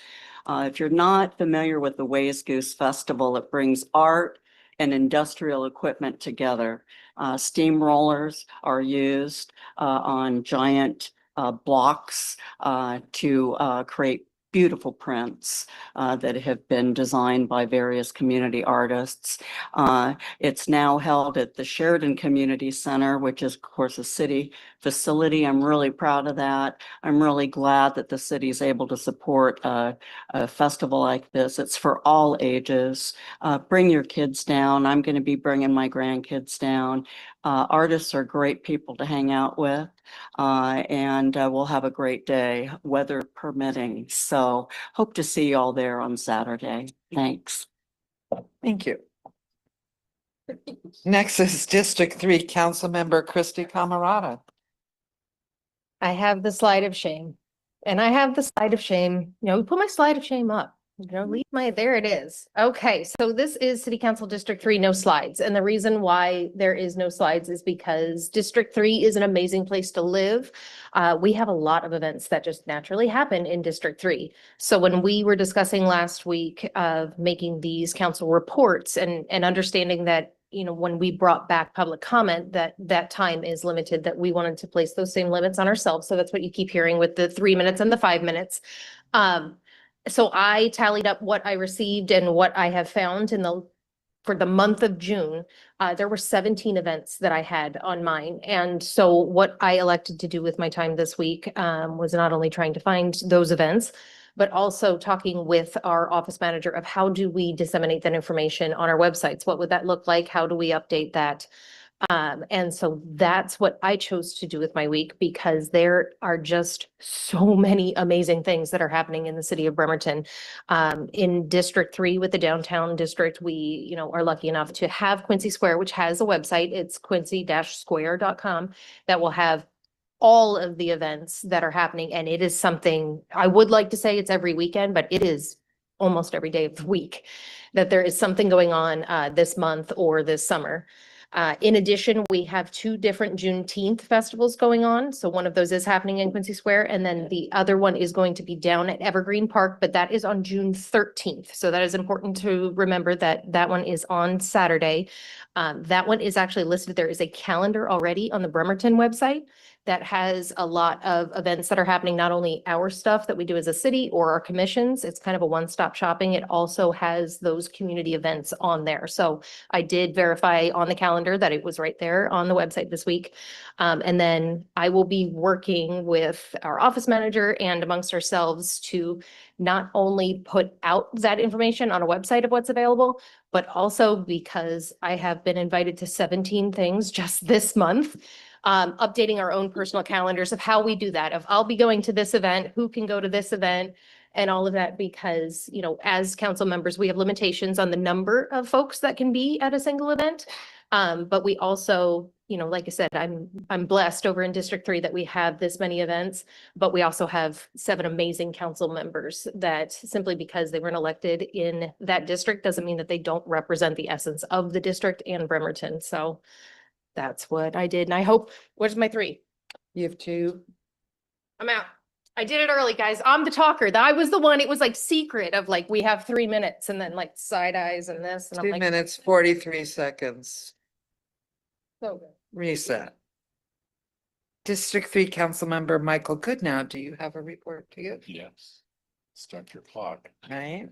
Speaker 9: If you're not familiar with the Ways Goose Festival, it brings art and industrial equipment together. Steamrollers are used on giant blocks to create beautiful prints that have been designed by various community artists. It's now held at the Sheridan Community Center, which is, of course, a city facility. I'm really proud of that. I'm really glad that the city is able to support a festival like this. It's for all ages. Bring your kids down. I'm going to be bringing my grandkids down. Artists are great people to hang out with, and we'll have a great day, weather permitting. So hope to see you all there on Saturday. Thanks.
Speaker 1: Thank you. Next is District 3 Councilmember Christy Camarada.
Speaker 10: I have the slide of shame. And I have the slide of shame, we put my slide of shame up. There it is. Okay, so this is City Council District 3, no slides. And the reason why there is no slides is because District 3 is an amazing place to live. We have a lot of events that just naturally happen in District 3. So when we were discussing last week of making these council reports and understanding that, when we brought back public comment, that time is limited, that we wanted to place those same limits on ourselves. So that's what you keep hearing with the 3 minutes and the 5 minutes. So I tallied up what I received and what I have found for the month of June. There were 17 events that I had on mine. And so what I elected to do with my time this week was not only trying to find those events, but also talking with our office manager of how do we disseminate that information on our websites? What would that look like? How do we update that? And so that's what I chose to do with my week, because there are just so many amazing things that are happening in the city of Bremerton. In District 3 with the downtown district, we, are lucky enough to have Quincy Square, which has a website. It's quincy-square.com that will have all of the events that are happening. And it is something, I would like to say it's every weekend, but it is almost every day of the week that there is something going on this month or this summer. In addition, we have two different Juneteenth festivals going on. So one of those is happening in Quincy Square, and then the other one is going to be down at Evergreen Park, but that is on June 13th. So that is important to remember that that one is on Saturday. That one is actually listed. There is a calendar already on the Bremerton website that has a lot of events that are happening, not only our stuff that we do as a city or our commissions. It's kind of a one-stop shopping. It also has those community events on there. So I did verify on the calendar that it was right there on the website this week. And then I will be working with our office manager and amongst ourselves to not only put out that information on a website of what's available, but also because I have been invited to 17 things just this month, updating our own personal calendars of how we do that. If I'll be going to this event, who can go to this event, and all of that, because, you know, as council members, we have limitations on the number of folks that can be at a single event. But we also, you know, like I said, I'm blessed over in District 3 that we have this many events, but we also have 7 amazing council members that simply because they weren't elected in that district doesn't mean that they don't represent the essence of the district and Bremerton. So that's what I did. And I hope, where's my 3?
Speaker 1: You have 2.
Speaker 10: I'm out. I did it early, guys. I'm the talker. I was the one, it was like secret of like, we have 3 minutes and then like side eyes and this. And I'm
Speaker 1: 2
Speaker 10: like,
Speaker 1: minutes, 43 seconds.
Speaker 10: so good.
Speaker 1: Reset. District 3 Councilmember Michael Goodnow, do you have a report to give?
Speaker 12: Yes. Start your clock.
Speaker 1: Right?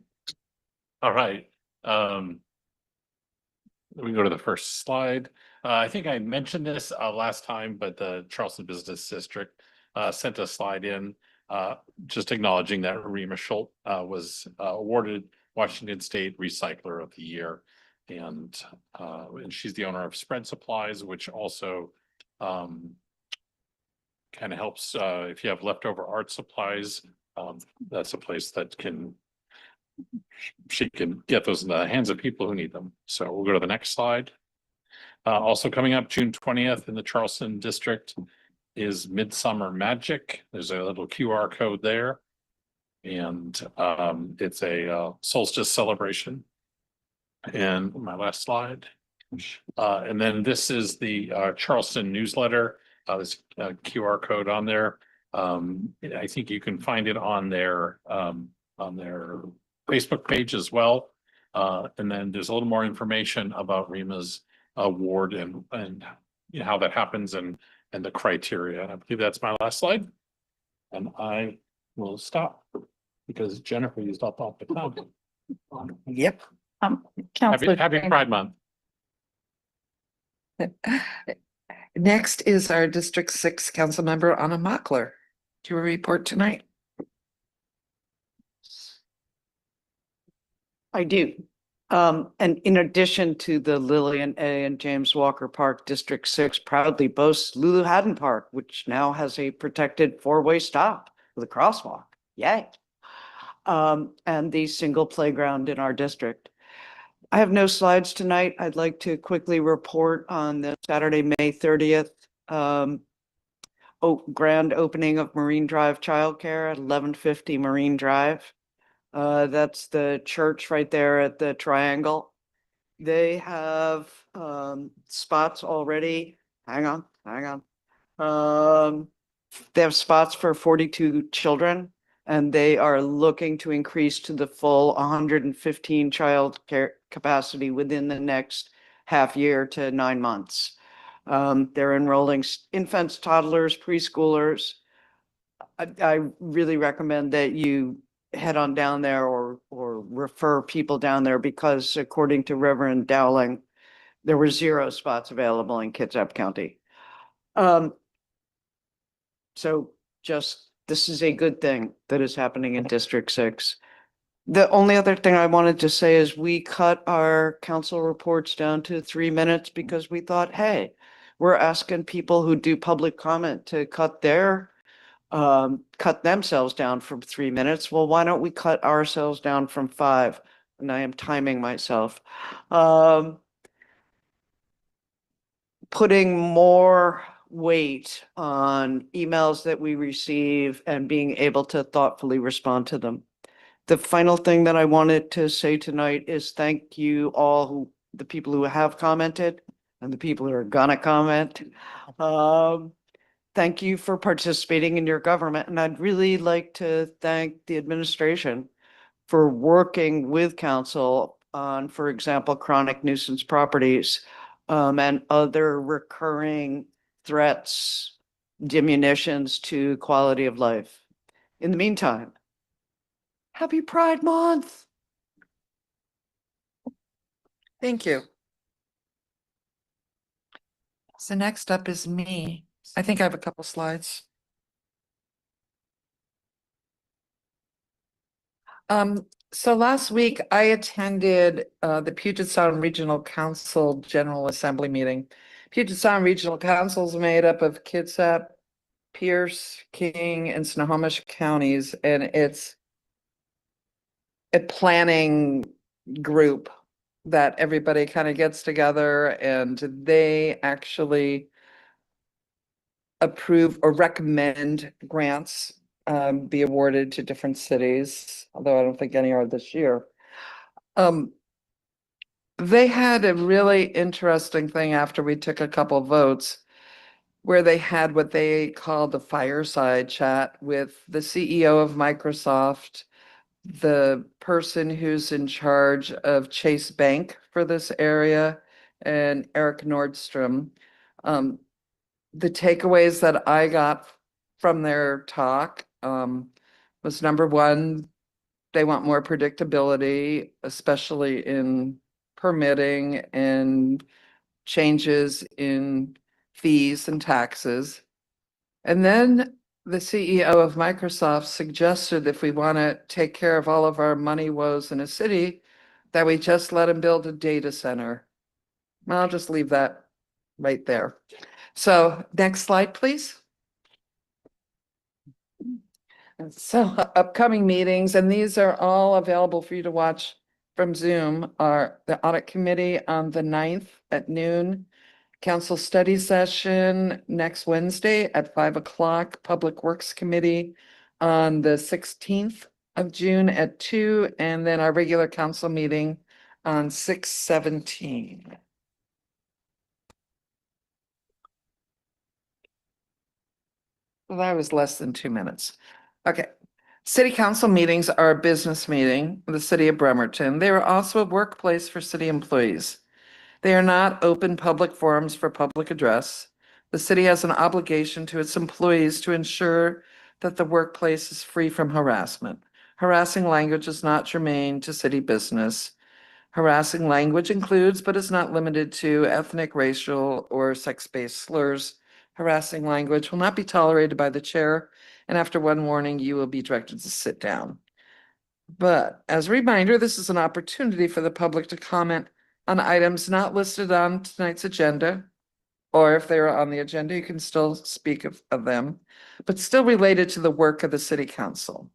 Speaker 12: All right. We can go to the first slide. I think I mentioned this last time, but the Charleston Business District sent a slide in just acknowledging that Rima Schultz was awarded Washington State Recycler of the Year. And she's the owner of Spread Supplies, which also kind of helps if you have leftover art supplies. That's a place that she can get those in the hands of people who need them. So we'll go to the next slide. Also coming up June 20th in the Charleston district is Midsummer Magic. There's a little QR code there. And it's a solstice celebration. And my last slide. And then this is the Charleston newsletter. There's a QR code on there. I think you can find it on their Facebook page as well. And then there's a little more information about Rima's award and you know, how that happens and the criteria. And I believe that's my last slide. And I will stop because Jennifer used up all the time.
Speaker 1: Yep.
Speaker 6: Counselor.
Speaker 12: Happy Pride Month.
Speaker 1: Next is our District 6 Councilmember Anna Mockler. Do you report tonight?
Speaker 13: I do. And in addition to the Lillian A. and James Walker Park, District 6 proudly boasts Lulu Haddon Park, which now has a protected 4-way stop with a crosswalk. Yay. And the single playground in our district. I have no slides tonight. I'd like to quickly report on the Saturday, May 30th grand opening of Marine Drive Childcare at 1150 Marine Drive. That's the church right there at the triangle. They have spots already. Hang on. They have spots for 42 children, and they are looking to increase to the full 115 child care capacity within the next half year to 9 months. They're enrolling infants, toddlers, preschoolers. I really recommend that you head on down there or refer people down there, because according to Reverend Dowling, there were 0 spots available in Kitsap County. So this is a good thing that is happening in District 6. The only other thing I wanted to say is we cut our council reports down to 3 minutes because we thought, hey, we're asking people who do public comment to cut themselves down from 3 minutes. Well, why don't we cut ourselves down from 5? And I am timing myself. Putting more weight on emails that we receive and being able to thoughtfully respond to them. The final thing that I wanted to say tonight is thank you all, the people who have commented. and the people who are gonna comment. Thank you for participating in your government, and I'd really like to thank the administration for working with council on, for example, chronic nuisance properties and other recurring threats, diminutions to quality of life. In the meantime, happy Pride Month.
Speaker 1: Thank you. So next up is me. I think I have a couple slides. So last week I attended the Puget Sound Regional Council General Assembly meeting. Puget Sound Regional Council is made up of Kitsap, Pierce, King, and Snohomish counties, and it's a planning group that everybody kind of gets together, and they actually approve or recommend grants be awarded to different cities, although I don't think any are this year. They had a really interesting thing after we took a couple votes where they had what they called a fireside chat with the CEO of Microsoft, the person who's in charge of Chase Bank for this area, and Eric Nordstrom. The takeaways that I got from their talk was number one, they want more predictability, especially in permitting and changes in fees and taxes. And then the CEO of Microsoft suggested if we want to take care of all of our money woes in a city, that we just let them build a data center. I'll just leave that right there. So next slide, please. So upcoming meetings, and these are all available for you to watch from Zoom, are the audit committee on the 9th at noon, council study session next Wednesday at 5 o'clock, public works committee on the 16th of June at 2, and then our regular council meeting on 6/17. Well, that was less than 2 minutes. Okay. City council meetings are a business meeting in the city of Bremerton. They are also a workplace for city employees. They are not open public forums for public address. The city has an obligation to its employees to ensure that the workplace is free from harassment. Harassing language is not germane to city business. Harassing language includes, but is not limited to, ethnic, racial, or sex-based slurs. Harassing language will not be tolerated by the chair, and after one warning, you will be directed to sit down. But as a reminder, this is an opportunity for the public to comment on items not listed on tonight's agenda, or if they're on the agenda, you can still speak of them, but still related to the work of the city council.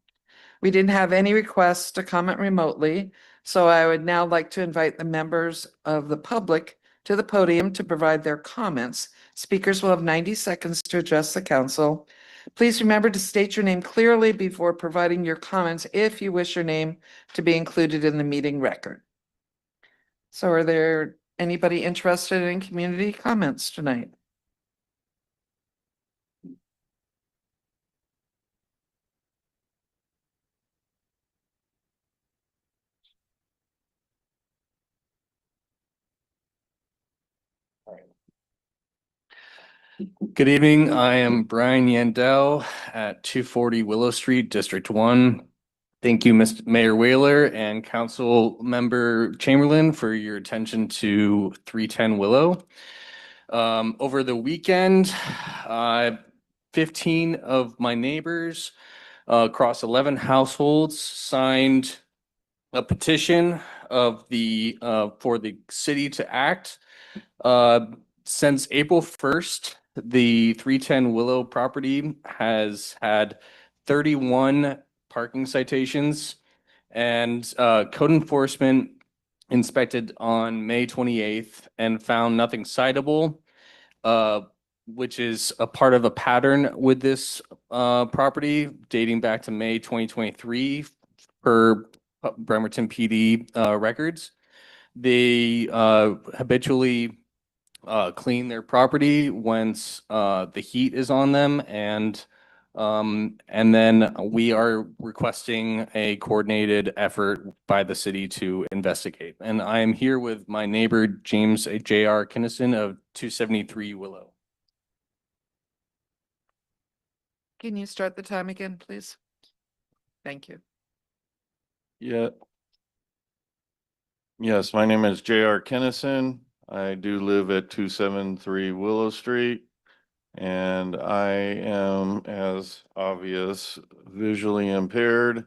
Speaker 1: We didn't have any requests to comment remotely, so I would now like to invite the members of the public to the podium to provide their comments. Speakers will have 90 seconds to address the council. Please remember to state your name clearly before providing your comments if you wish your name to be included in the meeting record. So are there anybody interested in community comments tonight?
Speaker 14: Good evening. I am Brian Yandell at 240 Willow Street, District 1. Thank you, Mr. Mayor Whaler and Council Member Chamberlain, for your attention to 310 Willow. Over the weekend, 15 of my neighbors across 11 households signed a petition of the for the city to act. Since April 1st, the 310 Willow property has had 31 parking citations, and code enforcement inspected on May 28th and found nothing citable, which is a part of a pattern with this property dating back to May 2023 per Bremerton PD records. They habitually clean their property once the heat is on them, and then we are requesting a coordinated effort by the city to investigate. And I am here with my neighbor, James J.R. Kinnison of 273 Willow.
Speaker 1: Can you start the time again, please? Thank you.
Speaker 15: Yeah. Yes, my name is J.R. Kennison. I do live at 273 Willow Street. And I am, as obvious, visually impaired.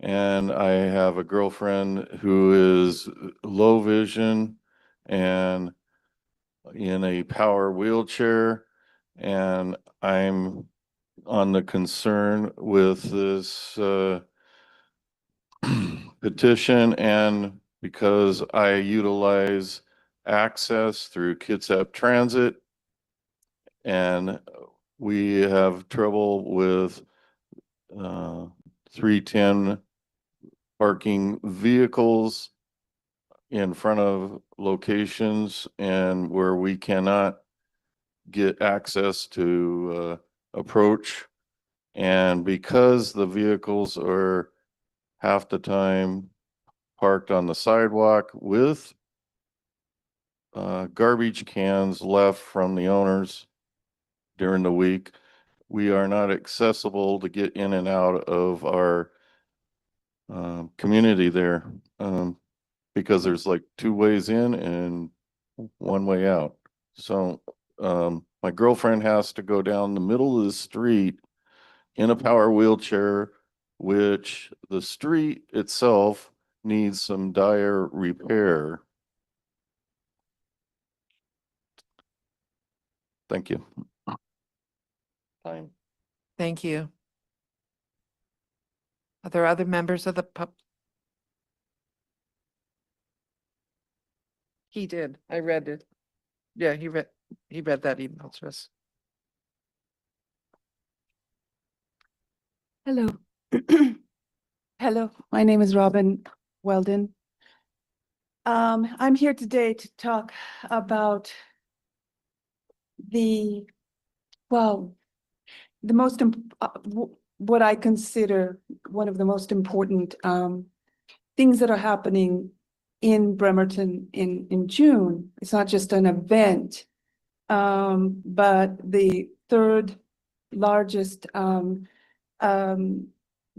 Speaker 15: And I have a girlfriend who is low vision and in a power wheelchair. And I'm on the concern with this petition, and because I utilize access through Kitsap Transit, and we have trouble with 310 parking vehicles in front of locations, and where we cannot get access to approach. And because the vehicles are half the time parked on the sidewalk with garbage cans left from the owners during the week, we are not accessible to get in and out of our community there, because there's like two ways in and one way out. So my girlfriend has to go down the middle of the street in a power wheelchair, which the street itself needs some dire repair. Thank you. Time.
Speaker 1: Thank you. Are there other members of the pub? He did. I read it. Yeah, he read that email to us.
Speaker 16: Hello. Hello, my name is Robin Weldon. I'm here today to talk about the what I consider one of the most important things that are happening in Bremerton in June. It's not just an event, but the third largest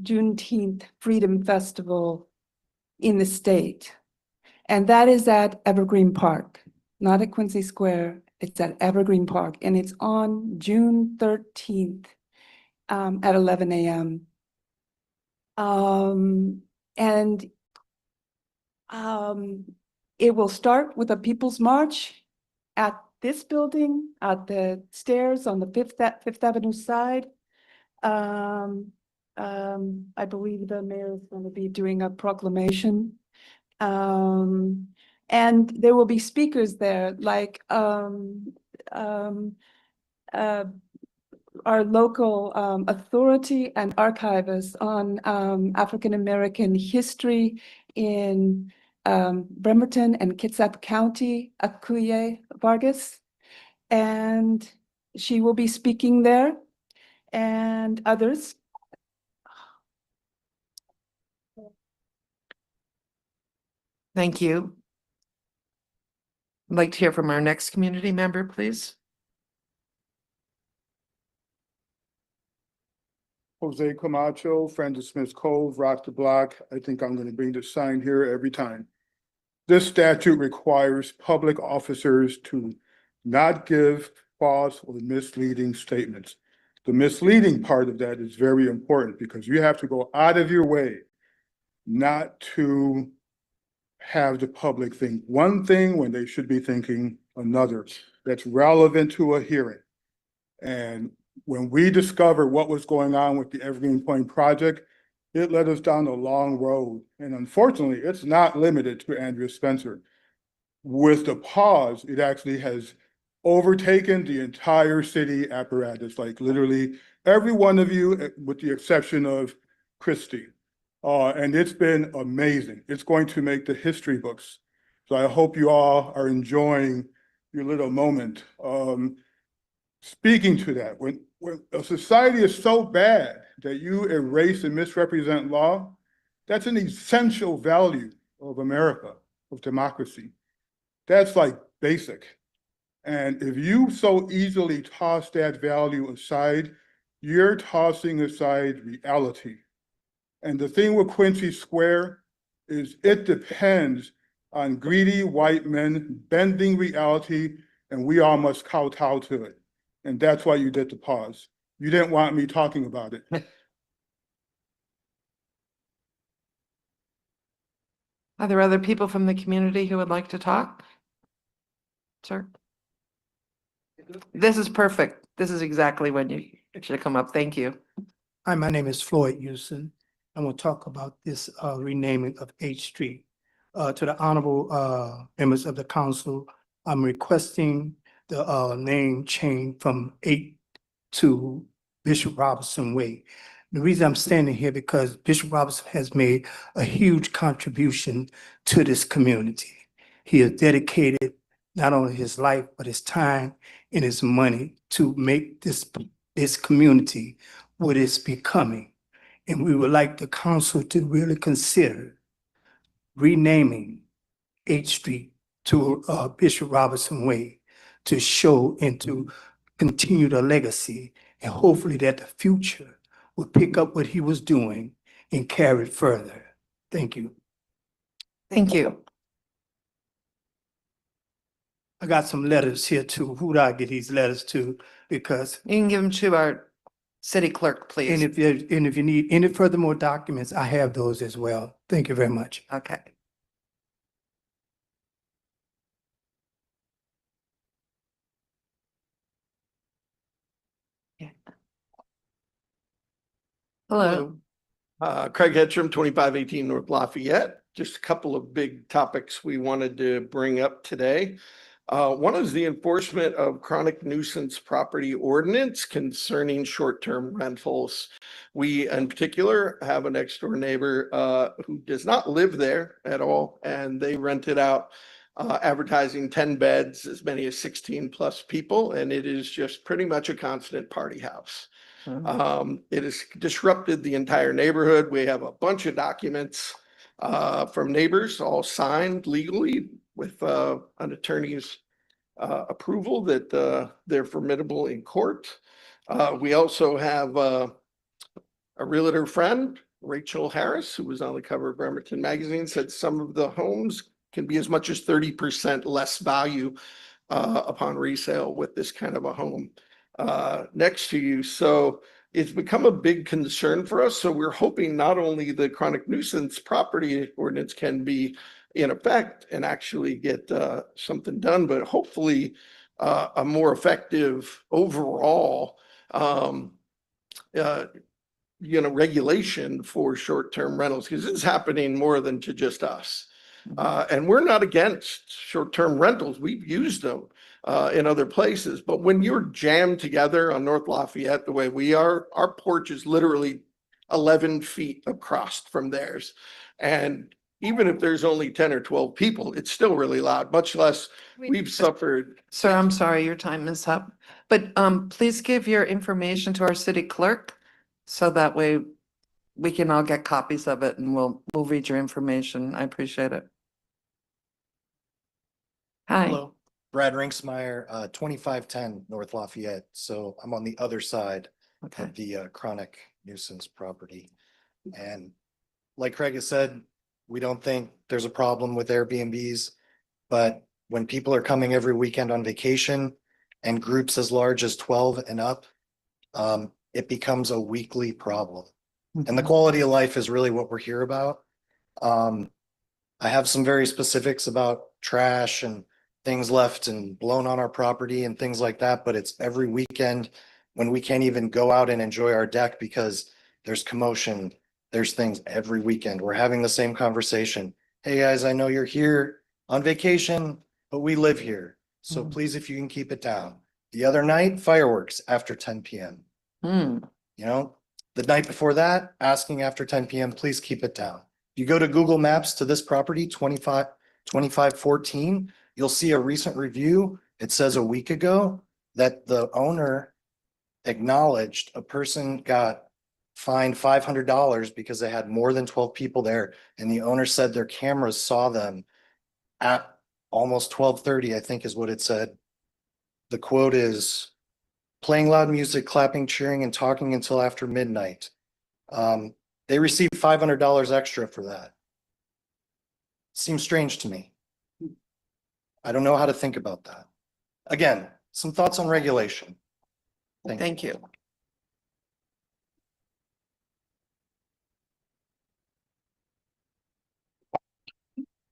Speaker 16: Juneteenth Freedom Festival in the state. And that is at Evergreen Park, not at Quincy Square. It's at Evergreen Park, and it's on June 13th at 11 a.m. It will start with a People's March at this building, at the stairs on the Fifth Avenue side. I believe the mayor is going to be doing a proclamation. And there will be speakers there, like our local authority and archivist on African American history in Bremerton and Kitsap County, Akuye Vargas. And she will be speaking there, and others.
Speaker 1: Thank you. I'd like to hear from our next community member, please.
Speaker 3: Jose Camacho, friend of Smith Cove, Rock the Block. I think I'm going to bring the sign here every time. This statute requires public officers to not give false or misleading statements. The misleading part of that is very important, because you have to go out of your way not to have the public think one thing when they should be thinking another that's relevant to a hearing. And when we discovered what was going on with the Evergreen Point project, it led us down a long road. And unfortunately, it's not limited to Andrea Spencer. With the pause, it actually has overtaken the entire city apparatus, like literally every one of you, with the exception of Christie. And it's been amazing. It's going to make the history books. So I hope you all are enjoying your little moment. Speaking to that, when a society is so bad that you erase and misrepresent law, that's an essential value of America, of democracy. That's like basic. And if you so easily toss that value aside, you're tossing aside reality. And the thing with Quincy Square is it depends on greedy white men bending reality, and we all must kowtow to it. And that's why you did the pause. You didn't want me talking about it.
Speaker 1: Are there other people from the community who would like to talk? Sir? This is perfect. This is exactly when you should come up. Thank you.
Speaker 5: Hi, my name is Floyd Houston. I'm going to talk about this renaming of H Street. To the honorable members of the council, I'm requesting the name change from 8 to Bishop Robinson Way. The reason I'm standing here because Bishop Robinson has made a huge contribution to this community. He has dedicated not only his life, but his time and his money to make this community what it's becoming. And we would like the council to really consider renaming H Street to Bishop Robinson Way to show and to continue the legacy, and hopefully that the future will pick up what he was doing and carry it further. Thank you.
Speaker 1: Thank you.
Speaker 5: I got some letters here too. Who do I get these letters to? Because,
Speaker 1: You can give them to our city clerk,
Speaker 5: and
Speaker 1: please.
Speaker 5: if you need any furthermore documents, I have those as well. Thank you very much.
Speaker 1: Okay. Yeah. Hello.
Speaker 17: Craig Hedstrom, 2518 North Lafayette. Just a couple of big topics we wanted to bring up today. One is the enforcement of chronic nuisance property ordinance concerning short-term rentals. We, in particular, have a next-door neighbor who does not live there at all, and they rent it out, advertising 10 beds, as many as 16 plus people, and it is just pretty much a constant party house. It has disrupted the entire neighborhood. We have a bunch of documents from neighbors, all signed legally with an attorney's approval that they're formidable in court. We also have a realtor friend, Rachel Harris, who was on the cover of Bremerton magazine, said some of the homes can be as much as 30% less value upon resale with this kind of a home next to you. So it's become a big concern for us. So we're hoping not only the chronic nuisance property ordinance can be in effect and actually get something done, but hopefully a more effective overall regulation for short-term rentals, because it's happening more than to just us. And we're not against short-term rentals. We've used them in other places. But when you're jammed together on North Lafayette the way we are, our porch is literally 11 feet across from theirs. And even if there's only 10 or 12 people, it's still really loud, much less we've suffered.
Speaker 1: Sir, I'm sorry, your time is up. But please give your information to our city clerk so that way we can all get copies of it and we'll read your information. I appreciate it. Hi.
Speaker 18: Hello, Brad Rinksmeyer, 2510 North Lafayette. So I'm on the other side
Speaker 1: Okay.
Speaker 18: of the chronic nuisance property. And like Craig has said, we don't think there's a problem with Airbnbs, but when people are coming every weekend on vacation and groups as large as 12 and up, it becomes a weekly problem. And the quality of life is really what we're here about. I have some very specifics about trash and things left and blown on our property and things like that, but it's every weekend when we can't even go out and enjoy our deck because there's commotion. There's things every weekend. We're having the same conversation. Hey guys, I know you're here on vacation, but we live here. So please, if you can keep it down. The other night, fireworks after 10 p.m. You know, the night before that, asking after 10 p.m., please keep it down. You go to Google Maps to this property, 2514, you'll see a recent review. It says a week ago that the owner acknowledged a person got fined $500 because they had more than 12 people there. And the owner said their cameras saw them at almost 12:30, I think is what it said. The quote is playing loud music, clapping, cheering, and talking until after midnight. They received $500 extra for that. Seems strange to me. I don't know how to think about that. Again, some thoughts on regulation.
Speaker 1: Thank you.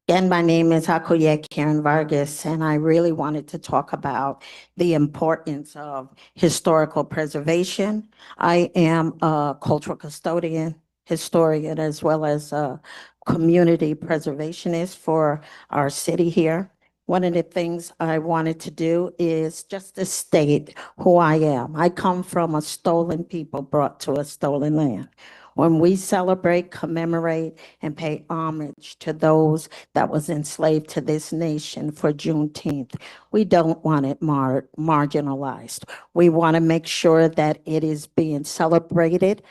Speaker 7: Again, my name is Hakoye Karen Vargas, and I really wanted to talk about the importance of historical preservation. I am a cultural custodian, historian, as well as a community preservationist for our city here. One of the things I wanted to do is just to state who I am. I come from a stolen people brought to a stolen land. When we celebrate, commemorate, and pay homage to those that was enslaved to this nation for Juneteenth, we don't want it marginalized. We want to make sure that it is being celebrated.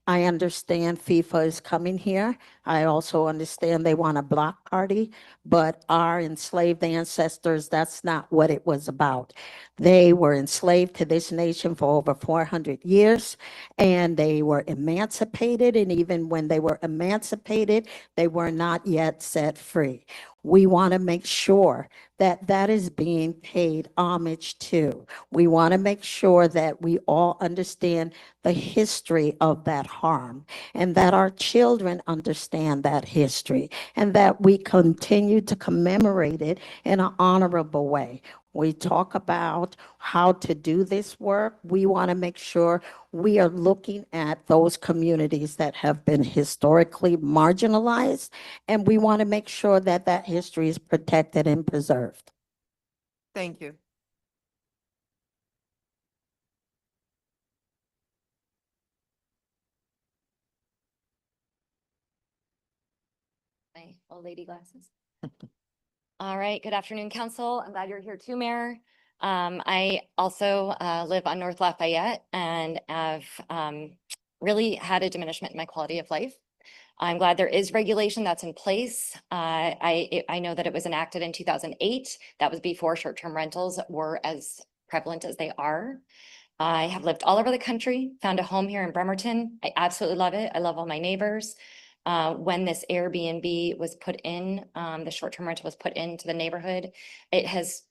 Speaker 7: I understand FIFA is coming here. I also understand they want a block party, but our enslaved ancestors, that's not what it was about. They were enslaved to this nation for over 400 years, and they were emancipated. And even when they were emancipated, they were not yet set free. We want to make sure that that is being paid homage to. We want to make sure that we all understand the history of that harm, and that our children understand that history, and that we continue to commemorate it in an honorable way. We talk about how to do this work. We want to make sure we are looking at those communities that have been historically marginalized, and we want to make sure that that history is protected and preserved.
Speaker 1: Thank you.
Speaker 19: My old lady glasses. All right, good afternoon, council. I'm glad you're here too, Mayor. I also live on North Lafayette and have really had a diminishment in my quality of life. I'm glad there is regulation that's in place. I know that it was enacted in 2008. That was before short-term rentals were as prevalent as they are. I have lived all over the country, found a home here in Bremerton. I absolutely love it. I love all my neighbors. When this Airbnb was put in, the short-term rental was put into the neighborhood, it has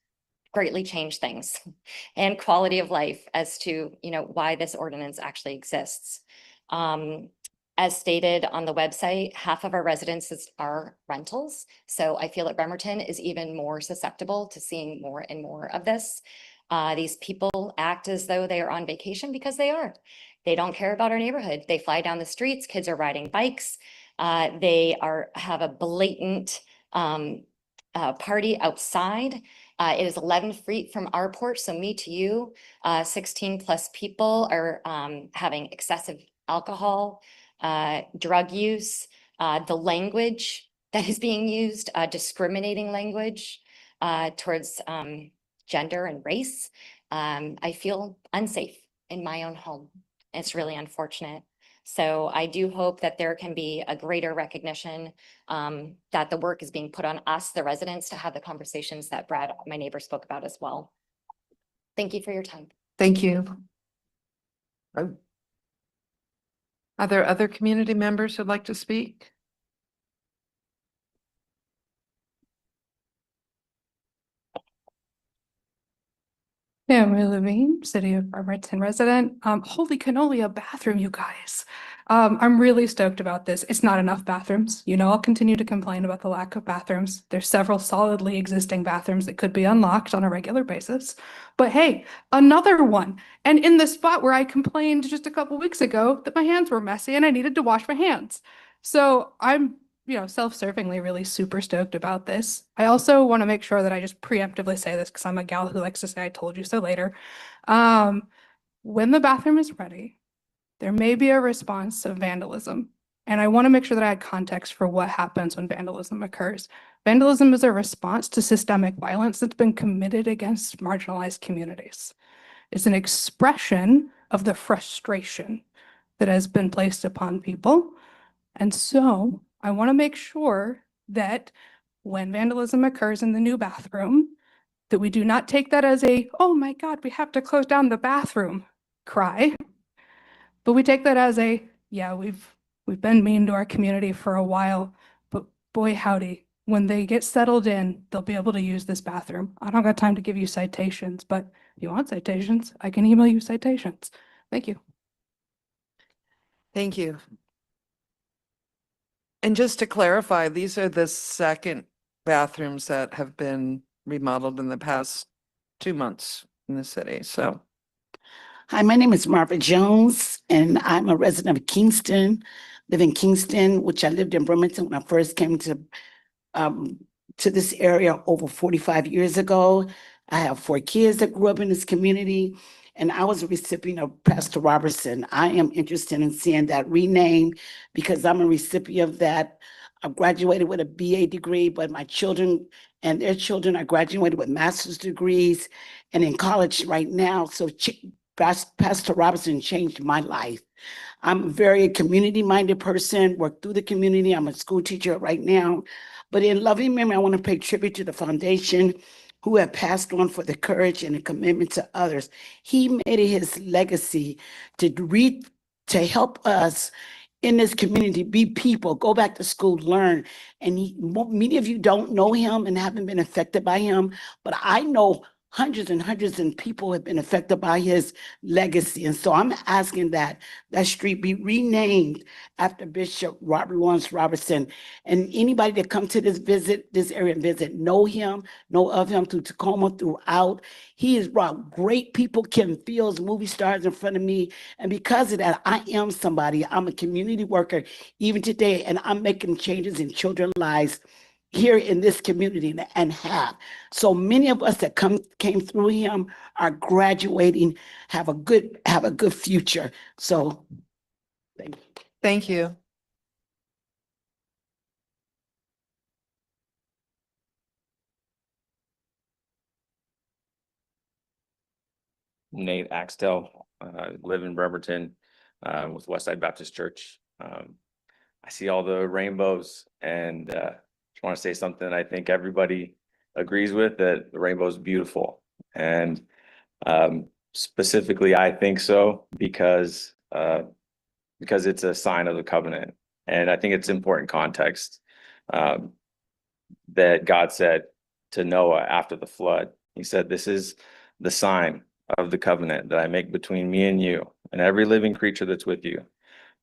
Speaker 19: greatly changed things and quality of life as to, why this ordinance actually exists. As stated on the website, half of our residences are rentals. So I feel that Bremerton is even more susceptible to seeing more and more of this. These people act as though they are on vacation because they are. They don't care about our neighborhood. They fly down the streets, kids are riding bikes. They have a blatant party outside. It is 11 feet from our porch, so me to you, 16 plus people are having excessive alcohol, drug use, the language that is being used, discriminating language towards gender and race. I feel unsafe in my own home. It's really unfortunate. So I do hope that there can be a greater recognition that the work is being put on us, the residents, to have the conversations that Brad, my neighbor, spoke about as well. Thank you for your time.
Speaker 1: Thank you. Are there other community members who'd like to speak?
Speaker 20: Family Levine, City of Bremerton resident. Holy cannoli, a bathroom, you guys. I'm really stoked about this. It's not enough bathrooms. I'll continue to complain about the lack of bathrooms. There's several solidly existing bathrooms that could be unlocked on a regular basis. But hey, another one. And in the spot where I complained just a couple weeks ago that my hands were messy and I needed to wash my hands. So I'm self-servingly really super stoked about this. I also want to make sure that I just preemptively say this because I'm a gal who likes to say I told you so later. When the bathroom is ready, there may be a response of vandalism. And I want to make sure that I had context for what happens when vandalism occurs. Vandalism is a response to systemic violence that's been committed against marginalized communities. It's an expression of the frustration that has been placed upon people. And so I want to make sure that when vandalism occurs in the new bathroom, that we do not take that as a, oh my God, we have to close down the bathroom cry, but we take that as a, yeah, we've been mean to our community for a while, but boy howdy, when they get settled in, they'll be able to use this bathroom. I don't got time to give you citations, but if you want citations, I can email you citations. Thank you.
Speaker 1: Thank you. And just to clarify, these are the second bathrooms that have been remodeled in the past 2 months in the city, so.
Speaker 21: Hi, my name is Marva Jones, and I'm a resident of Kingston, live in Kingston, which I lived in Bremerton when I first came to this area over 45 years ago. I have 4 kids that grew up in this community, and I was a recipient of Pastor Robertson. I am interested in seeing that renamed because I'm a recipient of that. I graduated with a BA degree, but my children and their children are graduated with master's degrees and in college right now. So Pastor Robertson changed my life. I'm a very community-minded person, work through the community. I'm a school teacher right now. But in loving memory, I want to pay tribute to the foundation who have passed on for the courage and the commitment to others. He made it his legacy to help us in this community, be people, go back to school, learn. And many of you don't know him and haven't been affected by him, but I know hundreds and hundreds of people have been affected by his legacy. And so I'm asking that street be renamed after Bishop Robert Lawrence Robertson. And anybody that come to this area and visit, know him, know of him through Tacoma, throughout. He has brought great people, Kim Fields, movie stars in front of me. And because of that, I am somebody. I'm a community worker even today, and I'm making changes in children's lives here in this community and have. So many of us that came through him are graduating, have a good future. So thank you.
Speaker 1: Thank you.
Speaker 22: Nate Axtell, live in Bremerton with Westside Baptist Church. I see all the rainbows and just want to say something I think everybody agrees with, that the rainbow is beautiful. And specifically, I think so because it's a sign of the covenant. And I think it's important context that God said to Noah after the flood. He said, "This is the sign of the covenant that I make between me and you and every living creature that's with you.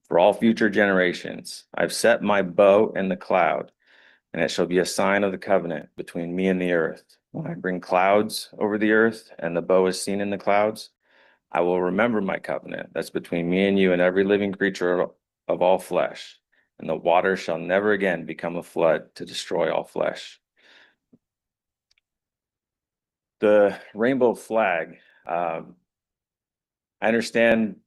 Speaker 22: For all future generations, I've set my bow in the cloud, and it shall be a sign of the covenant between me and the earth. When I bring clouds over the earth and the bow is seen in the clouds, I will remember my covenant that's between me and you and every living creature of all flesh. And the water shall never again become a flood to destroy all flesh." The rainbow flag, I understand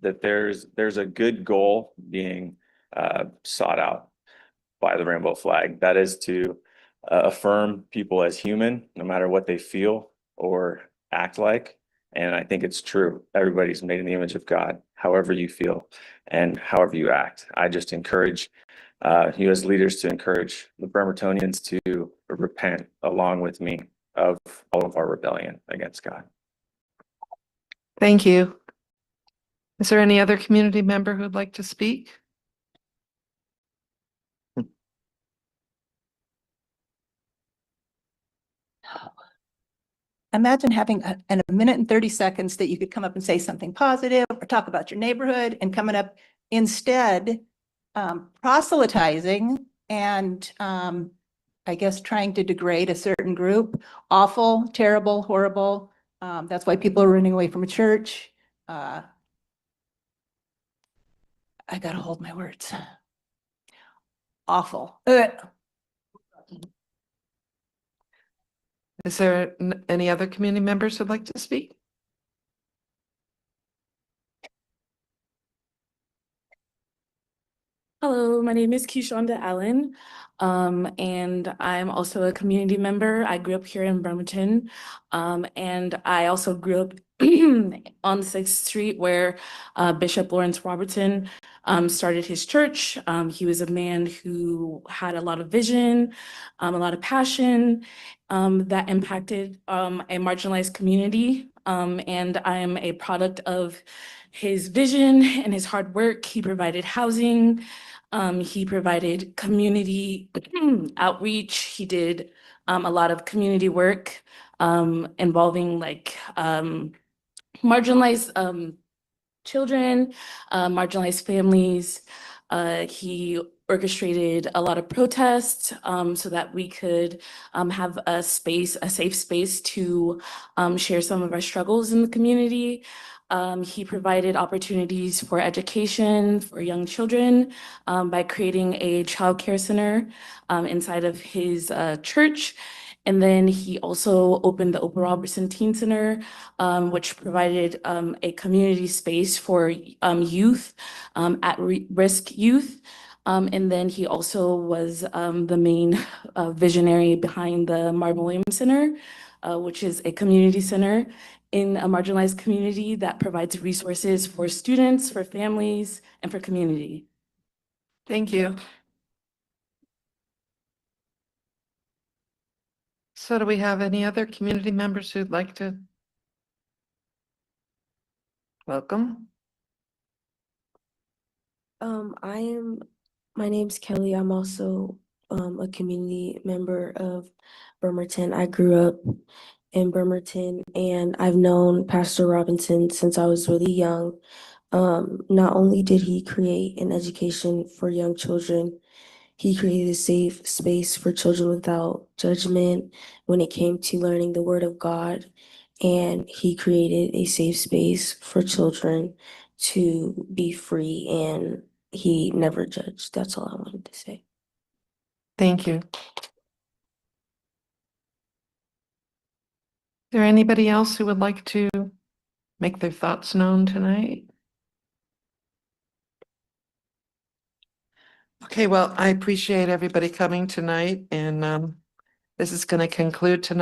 Speaker 22: that there's a good goal being sought out by the rainbow flag. That is to affirm people as human, no matter what they feel or act like. And I think it's true. Everybody's made in the image of God, however you feel and however you act. I just encourage you as leaders to encourage the Bremertonians to repent along with me of all of our rebellion against God.
Speaker 1: Thank you. Is there any other community member who'd like to speak?
Speaker 4: Imagine having a minute and 30 seconds that you could come up and say something positive or talk about your neighborhood, and coming up instead proselytizing and I guess trying to degrade a certain group. Awful, terrible, horrible. That's why people are running away from a church. I gotta hold my words. Awful.
Speaker 1: Is there any other community members who'd like to speak?
Speaker 2: Hello, my name is Kishonda Allen, and I'm also a community member. I grew up here in Bremerton, and I also grew up on 6th Street where Bishop Lawrence Robertson started his church. He was a man who had a lot of vision, a lot of passion that impacted a marginalized community, and I am a product of his vision and his hard work. He provided housing. He provided community outreach. He did a lot of community work involving like marginalized children, marginalized families. He orchestrated a lot of protests so that we could have a space, a safe space to share some of our struggles in the community. He provided opportunities for education for young children by creating a childcare center inside of his church. And then he also opened the Oprah Robertson Teen Center, which provided a community space for youth, at-risk youth. And then he also was the main visionary behind the Marvin Williams Center, which is a community center in a marginalized community that provides resources for students, for families, and for community.
Speaker 8: Thank you. So do we have any other community members who'd like to? Welcome.
Speaker 23: My name's Kelly. I'm also a community member of Bremerton. I grew up in Bremerton and I've known Pastor Robinson since I was really young. Not only did he create an education for young children, he created a safe space for children without judgment when it came to learning the Word of God. And he created a safe space for children to be free, and he never judged. That's all I wanted to say.
Speaker 8: Thank you. Is there anybody else who would like to make their thoughts known tonight?
Speaker 1: Okay, well, I appreciate everybody coming tonight, and this is going to conclude tonight.